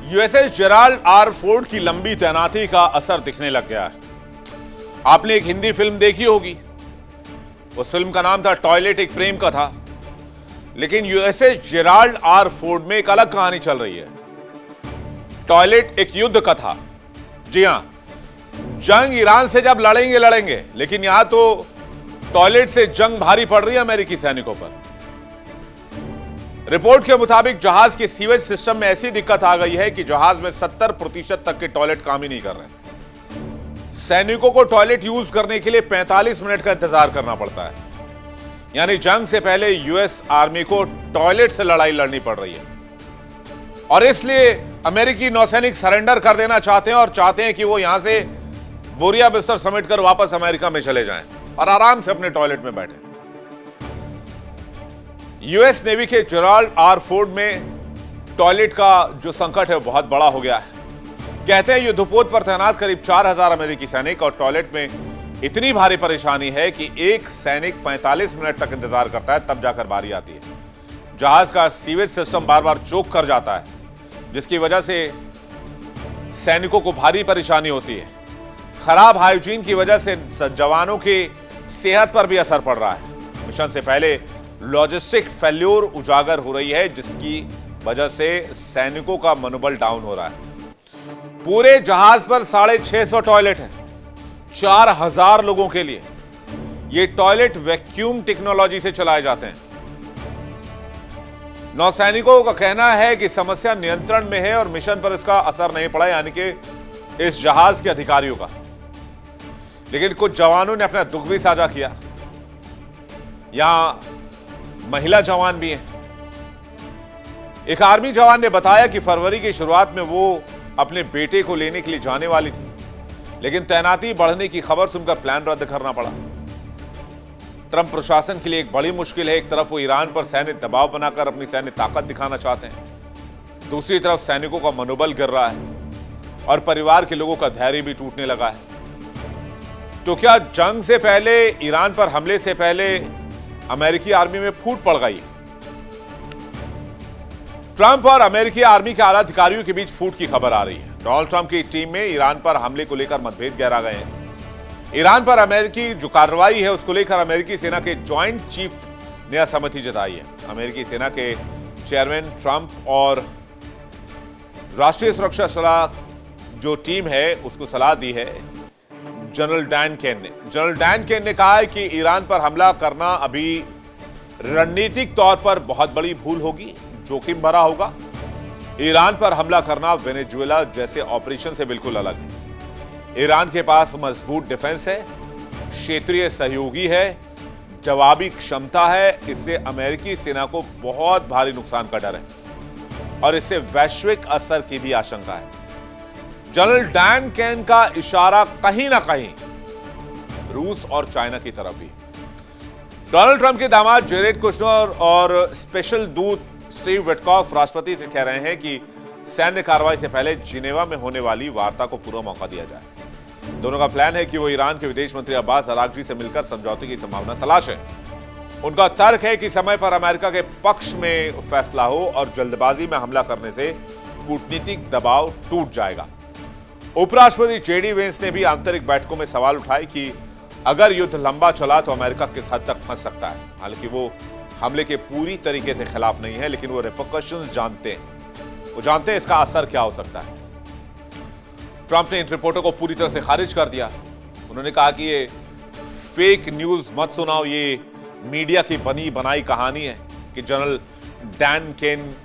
USS Gerald R Ford की लंबी तैनाती का असर दिखने लग गया है। आपने एक हिंदी फिल्म देखी होगी, उस फिल्म का नाम था टॉयलेट, एक प्रेम का था। लेकिन यूएसएस जेराल्ड आर फोर्ड में एक अलग कहानी चल रही है। टॉयलेट एक युद्ध का था। जी हां, जंग ईरान से जब लड़ेंगे, लेकिन यहां तो टॉयलेट से जंग भारी पड़ रही है अमेरिकी सैनिकों पर। रिपोर्ट के मुताबिक जहाज के सीवेज सिस्टम में ऐसी दिक्कत आ गई है कि जहाज में 70% तक के टॉयलेट काम ही नहीं कर रहे। सैनिकों को टॉयलेट यूज करने के लिए 45 मिनट का इंतजार करना पड़ता है। यानी जंग से पहले यूएस आर्मी को टॉयलेट से लड़ाई लड़नी पड़ रही है और इसलिए अमेरिकी नौसैनिक सरेंडर कर देना चाहते हैं और चाहते हैं कि वो यहां से बोरिया बिस्तर समेटकर वापस अमेरिका में चले जाएं और आराम से अपने टॉयलेट में बैठे। यूएस नेवी के जेराल्ड आर फोर्ड में टॉयलेट का जो संकट है बहुत बड़ा हो गया है। कहते हैं युद्धपोत पर तैनात करीब 4000 अमेरिकी सैनिक और टॉयलेट में इतनी भारी परेशानी है कि एक सैनिक 45 मिनट तक इंतजार करता है, तब जाकर बारी आती है। जहाज का सीवेज सिस्टम बार बार चोक कर जाता है, जिसकी वजह से सैनिकों को भारी परेशानी होती है। खराब हाइजीन की वजह से जवानों की सेहत पर भी असर पड़ रहा है। मिशन से पहले लॉजिस्टिक फेल्योर उजागर हो रही है, जिसकी वजह से सैनिकों का मनोबल डाउन हो रहा है। पूरे जहाज पर 650 टॉयलेट हैं 4,000 लोगों के लिए ये टॉयलेट वैक्यूम टेक्नोलॉजी से चलाए जाते हैं। नौसैनिकों का कहना है कि समस्या नियंत्रण में है और मिशन पर इसका असर नहीं पड़ा, यानी कि इस जहाज के अधिकारियों का। लेकिन कुछ जवानों ने अपना दुख भी साझा किया। यहां महिला जवान भी हैं। एक आर्मी जवान ने बताया कि फरवरी की शुरुआत में वो अपने बेटे को लेने के लिए जाने वाली थी, लेकिन तैनाती बढ़ने की खबर सुनकर प्लान रद्द करना पड़ा। ट्रंप प्रशासन के लिए एक बड़ी मुश्किल है। एक तरफ वो ईरान पर सैन्य दबाव बनाकर अपनी सैन्य ताकत दिखाना चाहते हैं, दूसरी तरफ सैनिकों का मनोबल गिर रहा है और परिवार के लोगों का धैर्य भी टूटने लगा है। तो क्या जंग से पहले, ईरान पर हमले से पहले अमेरिकी आर्मी में फूट पड़ गई? ट्रंप और अमेरिकी आर्मी के आला अधिकारियों के बीच फूट की खबर आ रही है। डोनाल्ड ट्रंप की टीम में ईरान पर हमले को लेकर मतभेद गहरा गए हैं। ईरान पर अमेरिकी जो कार्रवाई है उसको लेकर अमेरिकी सेना के जॉइंट चीफ ने असहमति जताई है। अमेरिकी सेना के चेयरमैन ट्रंप और राष्ट्रीय सुरक्षा सलाह जो टीम है उसको सलाह दी है जनरल डैन केन ने। जनरल डैन केन ने कहा है कि ईरान पर हमला करना अभी रणनीतिक तौर पर बहुत बड़ी भूल होगी, जोखिम भरा होगा। ईरान पर हमला करना वेनेजुएला जैसे ऑपरेशन से बिल्कुल अलग है। ईरान के पास मजबूत डिफेंस है, क्षेत्रीय सहयोगी है, जवाबी क्षमता है। इससे अमेरिकी सेना को बहुत भारी नुकसान का डर है और इससे वैश्विक असर की भी आशंका है। जनरल डैन केन का इशारा कहीं ना कहीं रूस और चाइना की तरफ भी। डोनाल्ड ट्रंप के दामाद जेरेड कुशनर और स्पेशल दूत स्टीव विटकॉफ राष्ट्रपति से कह रहे हैं कि सैन्य कार्रवाई से पहले जिनेवा में होने वाली वार्ता को पूरा मौका दिया जाए। दोनों का प्लान है कि वो ईरान के विदेश मंत्री अब्बास अरागची से मिलकर समझौते की संभावना तलाशें। उनका तर्क है कि समय पर अमेरिका के पक्ष में फैसला हो और जल्दबाजी में हमला करने से कूटनीतिक दबाव टूट जाएगा। उपराष्ट्रपति जेडी वेंस ने भी आंतरिक बैठकों में सवाल उठाए कि अगर युद्ध लंबा चला तो अमेरिका किस हद तक फंस सकता है। हालांकि वो हमले के पूरी तरीके से खिलाफ नहीं है, लेकिन वो रिपरकशंस जानते हैं। वो जानते हैं इसका असर क्या हो सकता है। ट्रंप ने इन रिपोर्टों को पूरी तरह से खारिज कर दिया। उन्होंने कहा कि ये फेक न्यूज मत सुनाओ, ये मीडिया की बनी बनाई कहानी है कि जनरल डैन केन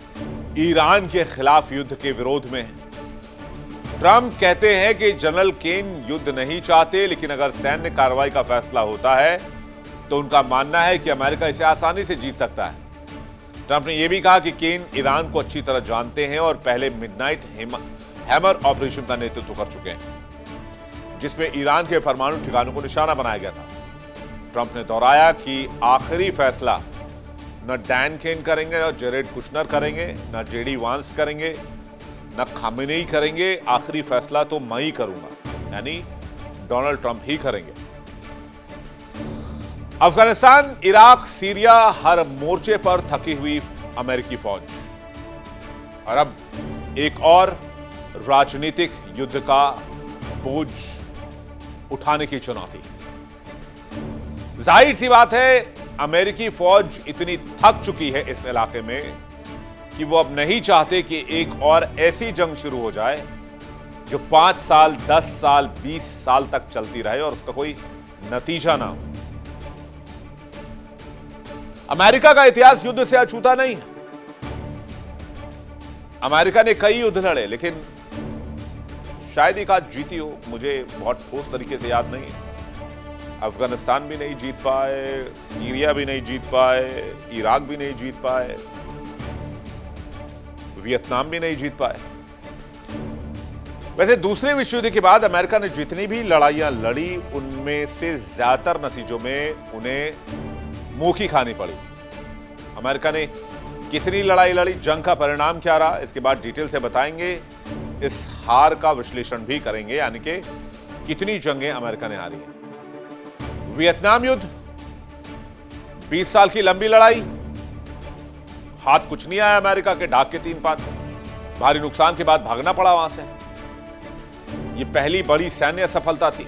ईरान के खिलाफ युद्ध के विरोध में है। ट्रंप कहते हैं कि जनरल केन युद्ध नहीं चाहते, लेकिन अगर सैन्य कार्रवाई का फैसला होता है तो उनका मानना है कि अमेरिका इसे आसानी से जीत सकता है। ट्रंप ने यह भी कहा कि केन ईरान को अच्छी तरह जानते हैं और पहले मिडनाइट हैमर ऑपरेशन का नेतृत्व कर चुके हैं, जिसमें ईरान के परमाणु ठिकानों को निशाना बनाया गया था। ट्रंप ने दोहराया कि आखिरी फैसला न डैन केन करेंगे, न जेरेड कुशनर करेंगे, न जेडी वांस करेंगे, न खामेनेई करेंगे। आखिरी फैसला तो मैं ही करूंगा, यानी डोनाल्ड ट्रंप ही करेंगे। अफगानिस्तान, इराक, सीरिया, हर मोर्चे पर थकी हुई अमेरिकी फौज और अब एक और राजनीतिक युद्ध का बोझ उठाने की चुनौती। जाहिर सी बात है, अमेरिकी फौज इतनी थक चुकी है इस इलाके में कि वो अब नहीं चाहते कि एक और ऐसी जंग शुरू हो जाए जो 5 साल, 10 साल, 20 साल तक चलती रहे और उसका कोई नतीजा ना हो। अमेरिका का इतिहास युद्ध से अछूता नहीं है। अमेरिका ने कई युद्ध लड़े, लेकिन शायद एक आध जीती हो, मुझे बहुत ठोस तरीके से याद नहीं है। अफगानिस्तान भी नहीं जीत पाए, सीरिया भी नहीं जीत पाए, इराक भी नहीं जीत पाए, वियतनाम भी नहीं जीत पाए। वैसे दूसरे विश्व युद्ध के बाद अमेरिका ने जितनी भी लड़ाइयां लड़ी, उनमें से ज्यादातर नतीजों में उन्हें मुंह की खानी पड़ी। अमेरिका ने कितनी लड़ाई लड़ी, जंग का परिणाम क्या रहा, इसके बाद डिटेल से बताएंगे। इस हार का विश्लेषण भी करेंगे, यानी कि कितनी जंगें अमेरिका ने हारी हैं। वियतनाम युद्ध, 20 साल की लंबी लड़ाई, हाथ कुछ नहीं आया अमेरिका के, ढाक के 3 पात, भारी नुकसान के बाद भागना पड़ा वहां से। यह पहली बड़ी सैन्य सफलता थी।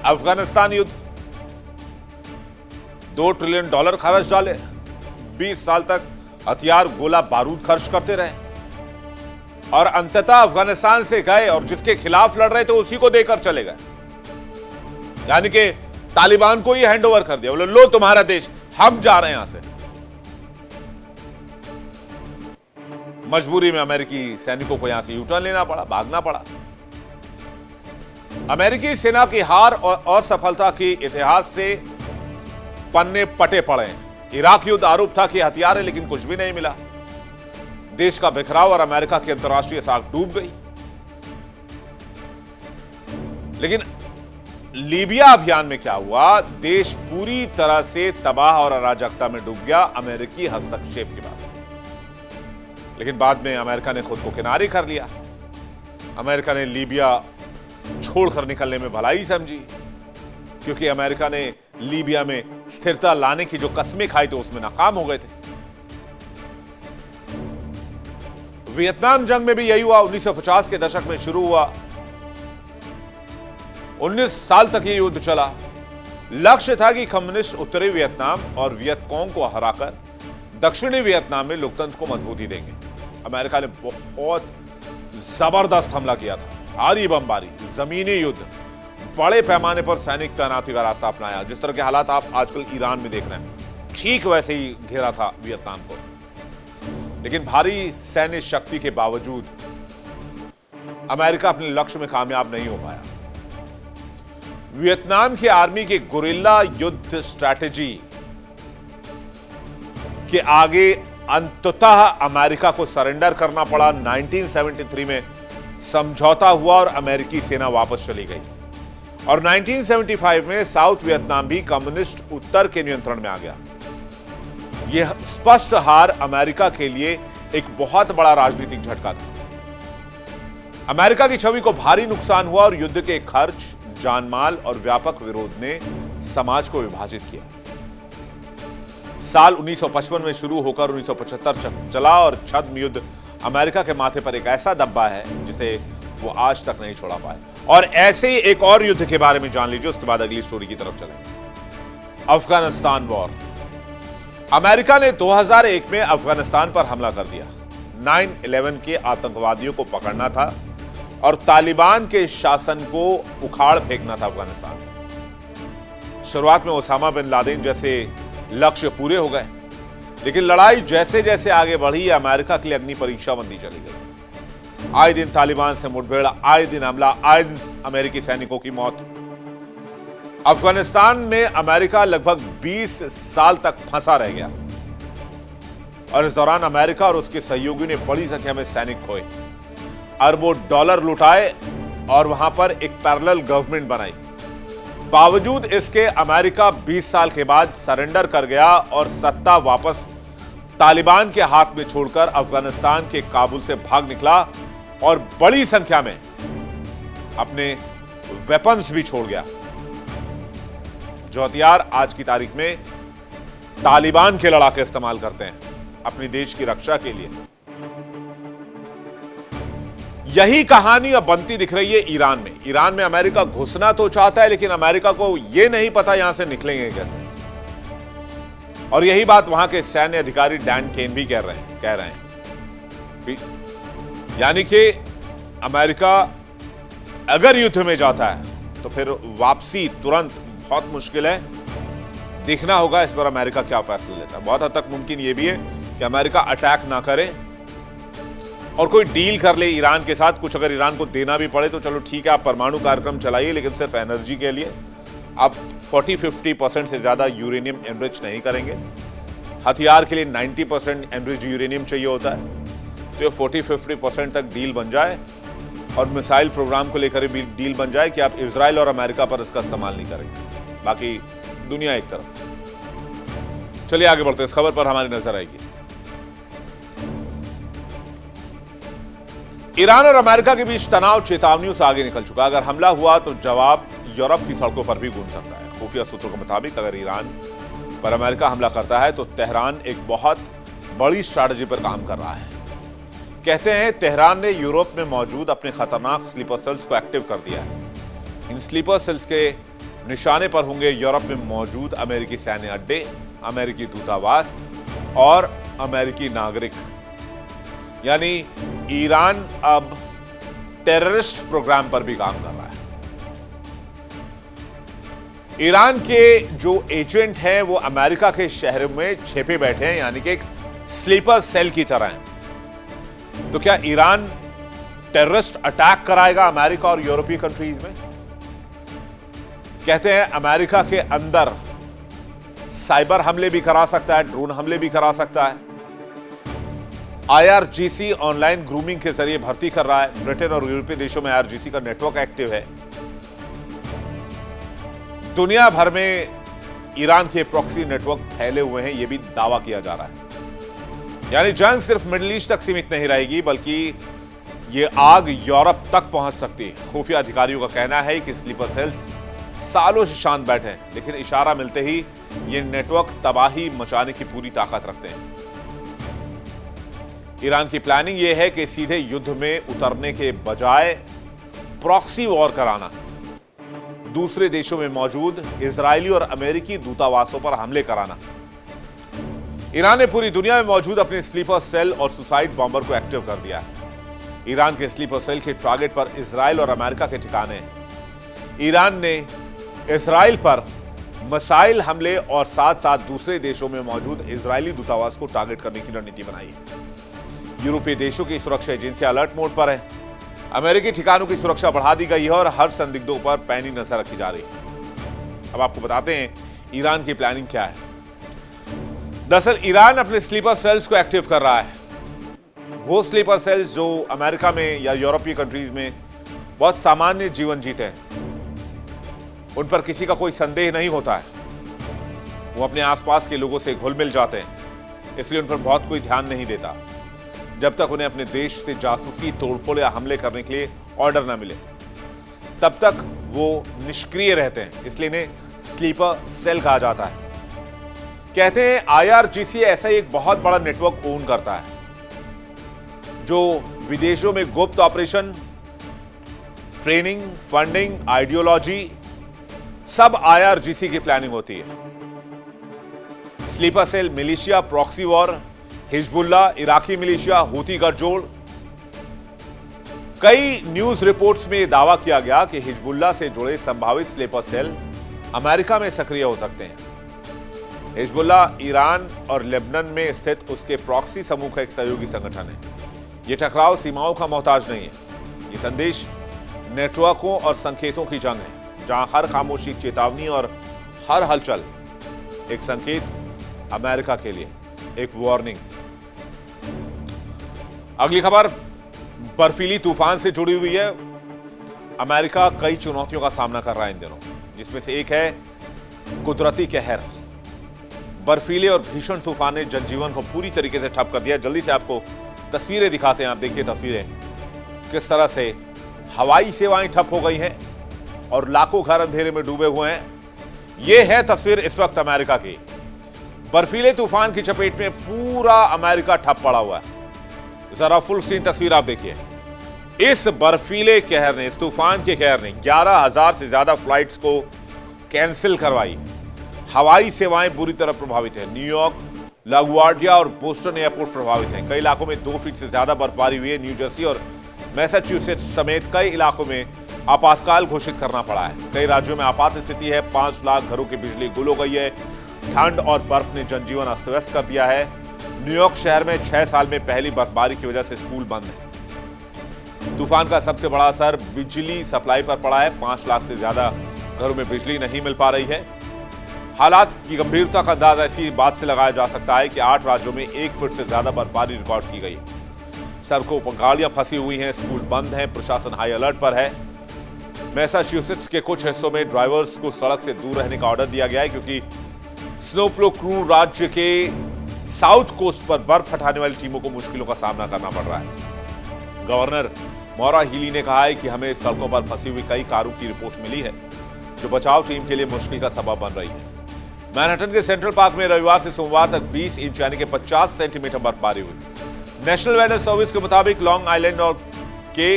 अफगानिस्तान युद्ध, $2 ट्रिलियन खर्च डाले, 20 साल तक हथियार, गोला बारूद खर्च करते रहे और अंततः अफगानिस्तान से गए और जिसके खिलाफ लड़ रहे थे उसी को देकर चले गए। यानी कि तालिबान को ही हैंडओवर कर दिया, बोले लो तुम्हारा देश, हम जा रहे हैं यहां से। मजबूरी में अमेरिकी सैनिकों को यहां से यूटर्न लेना पड़ा, भागना पड़ा। अमेरिकी सेना की हार और असफलता के इतिहास से पन्ने पटे पड़े हैं। इराक युद्ध आरोप था कि हथियार है, लेकिन कुछ भी नहीं मिला। देश का बिखराव और अमेरिका की अंतर्राष्ट्रीय साख डूब गई। लेकिन लीबिया अभियान में क्या हुआ? देश पूरी तरह से तबाह और अराजकता में डूब गया अमेरिकी हस्तक्षेप के बाद। लेकिन बाद में अमेरिका ने खुद को किनारे कर लिया। अमेरिका ने लीबिया छोड़कर निकलने में भलाई समझी, क्योंकि अमेरिका ने लीबिया में स्थिरता लाने की जो कस्में खाई थी उसमें नाकाम हो गए थे। वियतनाम जंग में भी यही हुआ। 1950 के दशक में शुरू हुआ, 19 साल तक ये युद्ध चला। लक्ष्य था कि कम्युनिस्ट उत्तरी वियतनाम और वियतकॉन्ग को हराकर दक्षिणी वियतनाम में लोकतंत्र को मजबूती देंगे। अमेरिका ने बहुत जबरदस्त हमला किया था, भारी बमबारी, जमीनी युद्ध, बड़े पैमाने पर सैनिक तैनाती का रास्ता अपनाया। जिस तरह के हालात आप आजकल ईरान में देख रहे हैं, ठीक वैसे ही घेरा था वियतनाम को। लेकिन भारी सैन्य शक्ति के बावजूद अमेरिका अपने लक्ष्य में कामयाब नहीं हो पाया। वियतनाम की आर्मी के गुरिल्ला युद्ध स्ट्रैटेजी के आगे अंततः अमेरिका को सरेंडर करना पड़ा। 1973 में समझौता हुआ और अमेरिकी सेना वापस चली गई, और 1975 में साउथ वियतनाम भी कम्युनिस्ट उत्तर के नियंत्रण में आ गया। यह स्पष्ट हार अमेरिका के लिए एक बहुत बड़ा राजनीतिक झटका था। अमेरिका की छवि को भारी नुकसान हुआ और युद्ध के खर्च, जानमाल और व्यापक विरोध ने समाज को विभाजित किया। साल 1955 में शुरू होकर 1975 चला, और छद्म युद्ध अमेरिका के माथे पर एक ऐसा दब्बा है जिसे वो आज तक नहीं छोड़ा पाए। और ऐसे ही एक और युद्ध के बारे में जान लीजिए, उसके बाद अगली स्टोरी की तरफ चलेंगे। अफगानिस्तान वॉर। अमेरिका ने 2001 में अफगानिस्तान पर हमला कर दिया। 9/11 के आतंकवादियों को पकड़ना था और तालिबान के शासन को उखाड़ फेंकना था अफगानिस्तान से। शुरुआत में ओसामा बिन लादेन जैसे लक्ष्य पूरे हो गए, लेकिन लड़ाई जैसे जैसे आगे बढ़ी, अमेरिका के लिए अग्नि परीक्षा बनती चली गई। आए दिन तालिबान से मुठभेड़, आए दिन हमला, आए दिन अमेरिकी सैनिकों की मौत। अफगानिस्तान में अमेरिका लगभग 20 साल तक फंसा रह गया, और इस दौरान अमेरिका और उसके सहयोगियों ने बड़ी संख्या में सैनिक खोए, अरबों डॉलर लुटाए और वहां पर एक पैरेलल गवर्नमेंट बनाई। बावजूद इसके अमेरिका 20 साल के बाद सरेंडर कर गया और सत्ता वापस तालिबान के हाथ में छोड़कर अफगानिस्तान के काबुल से भाग निकला, और बड़ी संख्या में अपने वेपन्स भी छोड़ गया, जो हथियार आज की तारीख में तालिबान के लड़ाके इस्तेमाल करते हैं अपने देश की रक्षा के लिए। यही कहानी अब बनती दिख रही है ईरान में। ईरान में अमेरिका घुसना तो चाहता है, लेकिन अमेरिका को यह नहीं पता यहां से निकलेंगे कैसे। और यही बात वहां के सैन्य अधिकारी डैन केन भी कह रहे हैं। यानी कि अमेरिका अगर युद्ध में जाता है तो फिर वापसी तुरंत बहुत मुश्किल है। देखना होगा इस बार अमेरिका क्या फैसला लेता है। बहुत हद तक मुमकिन यह भी है कि अमेरिका अटैक ना करे और कोई डील कर ले ईरान के साथ। कुछ अगर ईरान को देना भी पड़े तो चलो ठीक है, आप परमाणु कार्यक्रम चलाइए, लेकिन सिर्फ एनर्जी के लिए आप 40-50% से ज्यादा यूरेनियम एनरिच नहीं करेंगे। हथियार के लिए 90% एनरिच यूरेनियम चाहिए होता है, तो ये 40-50% तक डील बन जाए, और मिसाइल प्रोग्राम को लेकर भी डील बन जाए कि आप इजराइल और अमेरिका पर इसका इस्तेमाल नहीं करेंगे, बाकी दुनिया एक तरफ। चलिए आगे बढ़ते हैं, इस खबर पर हमारी नजर आएगी। ईरान और अमेरिका के बीच तनाव चेतावनियों से आगे निकल चुका। अगर हमला हुआ तो जवाब यूरोप की सड़कों पर भी गूंज सकता है। खुफिया सूत्रों के मुताबिक अगर ईरान पर अमेरिका हमला करता है तो तेहरान एक बहुत बड़ी स्ट्रैटेजी पर काम कर रहा है। कहते हैं तेहरान ने यूरोप में मौजूद अपने खतरनाक स्लीपर सेल्स को एक्टिव कर दिया है। इन स्लीपर सेल्स के निशाने पर होंगे यूरोप में मौजूद अमेरिकी सैन्य अड्डे, अमेरिकी दूतावास और अमेरिकी नागरिक। यानी ईरान अब टेररिस्ट प्रोग्राम पर भी काम कर रहा है। ईरान के जो एजेंट हैं वो अमेरिका के शहर में छिपे बैठे हैं, यानी कि एक स्लीपर सेल की तरह हैं। तो क्या ईरान टेररिस्ट अटैक कराएगा अमेरिका और यूरोपीय कंट्रीज में? कहते हैं अमेरिका के अंदर साइबर हमले भी करा सकता है, ड्रोन हमले भी करा सकता है। IRGC ऑनलाइन ग्रूमिंग के जरिए भर्ती कर रहा है। ब्रिटेन और यूरोपीय देशों में IRGC का नेटवर्क एक्टिव है। दुनिया भर में ईरान के प्रॉक्सी नेटवर्क फैले हुए हैं, यह भी दावा किया जा रहा है। यानी जंग सिर्फ मिडिल ईस्ट तक सीमित नहीं रहेगी, बल्कि यह आग यूरोप तक पहुंच सकती है। खुफिया अधिकारियों का कहना है कि स्लीपर सेल्स सालों से शांत बैठे हैं, लेकिन इशारा मिलते ही ये नेटवर्क तबाही मचाने की पूरी ताकत रखते हैं। ईरान की प्लानिंग यह है कि सीधे युद्ध में उतरने के बजाय प्रॉक्सी वॉर कराना, दूसरे देशों में मौजूद इजरायली और अमेरिकी दूतावासों पर हमले कराना। ईरान ने पूरी दुनिया में मौजूद अपने स्लीपर सेल और सुसाइड बॉम्बर को एक्टिव कर दिया है। ईरान के स्लीपर सेल के टारगेट पर इजराइल और अमेरिका के ठिकाने हैं। ईरान ने इजराइल पर मिसाइल हमले और साथ साथ दूसरे देशों में मौजूद इजरायली दूतावास को टारगेट करने की रणनीति बनाई है। यूरोपीय देशों की सुरक्षा एजेंसी अलर्ट मोड पर है। अमेरिकी ठिकानों की सुरक्षा बढ़ा दी गई है और हर संदिग्धों पर पैनी नजर रखी जा रही है। अब आपको बताते हैं ईरान की प्लानिंग क्या है। दरअसल ईरान अपने स्लीपर सेल्स को एक्टिव कर रहा है। वो स्लीपर सेल्स जो अमेरिका में या यूरोपीय कंट्रीज में बहुत सामान्य जीवन जीते हैं, उन पर किसी का कोई संदेह नहीं होता है। वो अपने आसपास के लोगों से घुल मिल जाते हैं, इसलिए उन पर बहुत कोई ध्यान नहीं देता जब तक उन्हें अपने देश से जासूसी, तोड़फोड़ या हमले करने के लिए ऑर्डर ना मिले। तब तक वो निष्क्रिय रहते हैं, इसलिए इन्हें स्लीपर सेल कहा जाता है। कहते हैं IRGC ऐसा ही एक बहुत बड़ा नेटवर्क ओन करता है, जो विदेशों में गुप्त ऑपरेशन, ट्रेनिंग, फंडिंग, आइडियोलॉजी, सब IRGC की प्लानिंग होती है। Sleeper cell militia, proxy war, Hezbollah, Iraqi militia, Houthi गठजोड़। कई न्यूज रिपोर्ट्स में यह दावा किया गया कि हिजबुल्ला से जुड़े संभावित स्लीपर सेल अमेरिका में सक्रिय हो सकते हैं। हिजबुल्ला ईरान और लेबनान में स्थित उसके प्रॉक्सी समूह का एक सहयोगी संगठन है। यह टकराव सीमाओं का मोहताज नहीं है। यह संदेश नेटवर्कों और संकेतों की जंग है, जहां हर खामोशी चेतावनी और हर हलचल एक संकेत अमेरिका के लिए, एक वार्निंग। अगली खबर बर्फीली तूफान से जुड़ी हुई है। अमेरिका कई चुनौतियों का सामना कर रहा है इन दिनों, जिसमें से एक है कुदरती कहर। बर्फीले और भीषण तूफान ने जनजीवन को पूरी तरीके से ठप कर दिया। जल्दी से आपको तस्वीरें दिखाते हैं। आप देखिए तस्वीरें, किस तरह से हवाई सेवाएं ठप हो गई हैं और लाखों घर अंधेरे में डूबे हुए हैं। यह है तस्वीर इस वक्त अमेरिका की। बर्फीले तूफान की चपेट में पूरा अमेरिका ठप पड़ा हुआ है। जरा फुल स्क्रीन तस्वीर आप देखिए। इस बर्फीले कहर ने, इस तूफान के कहर ने 11,000 से ज्यादा फ्लाइट्स को कैंसिल करवाई। हवाई सेवाएं बुरी तरह प्रभावित है। न्यूयॉर्क, लागुआर्डिया और बोस्टन एयरपोर्ट प्रभावित हैं। कई इलाकों में 2 फीट से ज्यादा बर्फबारी हुई है। न्यू जर्सी और मैसाचुसेट्स समेत कई इलाकों में आपातकाल घोषित करना पड़ा है। कई राज्यों में आपात स्थिति है। 5 लाख घरों की बिजली गुल हो गई है। ठंड और बर्फ ने जनजीवन अस्त व्यस्त कर दिया है। न्यूयॉर्क शहर में 6 साल में पहली बर्फबारी की वजह से स्कूल बंद है। तूफान का सबसे बड़ा असर बिजली सप्लाई पर पड़ा है। 5 लाख से ज्यादा घरों में बिजली नहीं मिल पा रही है। हालात की गंभीरता का अंदाजा ऐसी बात से लगाया जा सकता है कि 8 राज्यों में 1 फुट से ज्यादा बर्फबारी रिकॉर्ड की गई। सड़कों पर गाड़ियां फंसी हुई हैं, स्कूल बंद हैं, प्रशासन हाई अलर्ट पर है। मैसाचुसेट्स के कुछ हिस्सों में ड्राइवर्स को सड़क से दूर रहने का ऑर्डर दिया गया है, क्योंकि स्नोप्लो क्रू राज्य के साउथ कोस्ट पर बर्फ हटाने वाली टीमों को मुश्किलों का सामना करना पड़ रहा है। गवर्नर मौरा हीली ने कहा है कि हमें सड़कों पर फंसी हुई कई कारों की रिपोर्ट मिली है, जो बचाव टीम के लिए मुश्किल का सबब बन रही है। मैनहट्टन के सेंट्रल पार्क में रविवार से सोमवार तक 20 इंच यानी कि 50 सेंटीमीटर बर्फबारी हुई। नेशनल वेदर सर्विस के मुताबिक लॉन्ग आइलैंड और के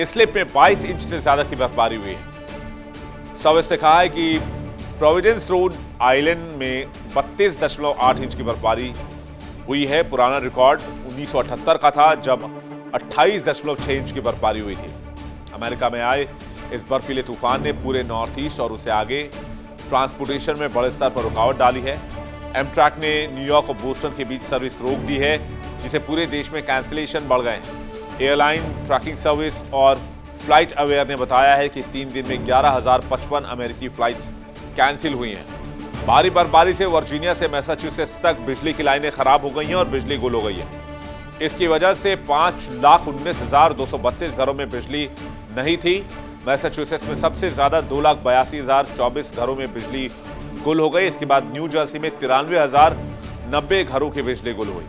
इस्लिप में 22 इंच से ज्यादा की बर्फबारी हुई है। सर्विस ने कहा है कि प्रोविडेंस रोड आइलैंड में 32.8 इंच की बर्फबारी हुई है। पुराना रिकॉर्ड 1978 का था, जब 28.6 इंच की बर्फबारी हुई थी। अमेरिका में आए इस बर्फीले तूफान ने पूरे नॉर्थ ईस्ट और उससे आगे ट्रांसपोर्टेशन में बड़े स्तर पर रुकावट डाली है। एमट्रैक ने न्यूयॉर्क और बोस्टन के बीच सर्विस रोक दी है, जिसे पूरे देश में कैंसिलेशन बढ़ गए हैं। एयरलाइन ट्रैकिंग सर्विस और फ्लाइट अवेयर ने बताया है कि 3 दिन में 11,055 अमेरिकी फ्लाइट्स कैंसिल हुई हैं। भारी बर्फबारी से वर्जीनिया से मैसाचुसेट्स तक बिजली की लाइनें खराब हो गई हैं और बिजली गुल हो गई है। इसकी वजह से 5,19,232 घरों में बिजली नहीं थी। मैसाचुसेट्स में सबसे ज्यादा 2,82,024 घरों में बिजली गुल हो गई। इसके बाद न्यू जर्सी में 93,090 घरों की बिजली गुल हुई।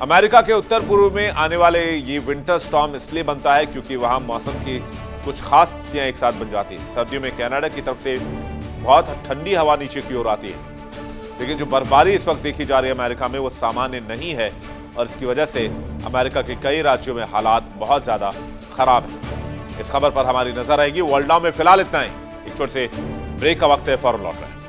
अमेरिका के उत्तर पूर्व में आने वाले ये विंटर स्टॉर्म इसलिए बनता है क्योंकि वहां मौसम की कुछ खास स्थितियां एक साथ बन जाती हैं। सर्दियों में कनाडा की तरफ से बहुत ठंडी हवा नीचे की ओर आती है, लेकिन जो बर्फबारी इस वक्त देखी जा रही है अमेरिका में वो सामान्य नहीं है और इसकी वजह से अमेरिका के कई राज्यों में हालात बहुत ज्यादा खराब हैं। इस खबर पर हमारी नजर रहेगी। वर्ल्ड नाउ में फिलहाल इतना ही। एक छोटे से ब्रेक का वक्त है, फौरन लौट रहे हैं।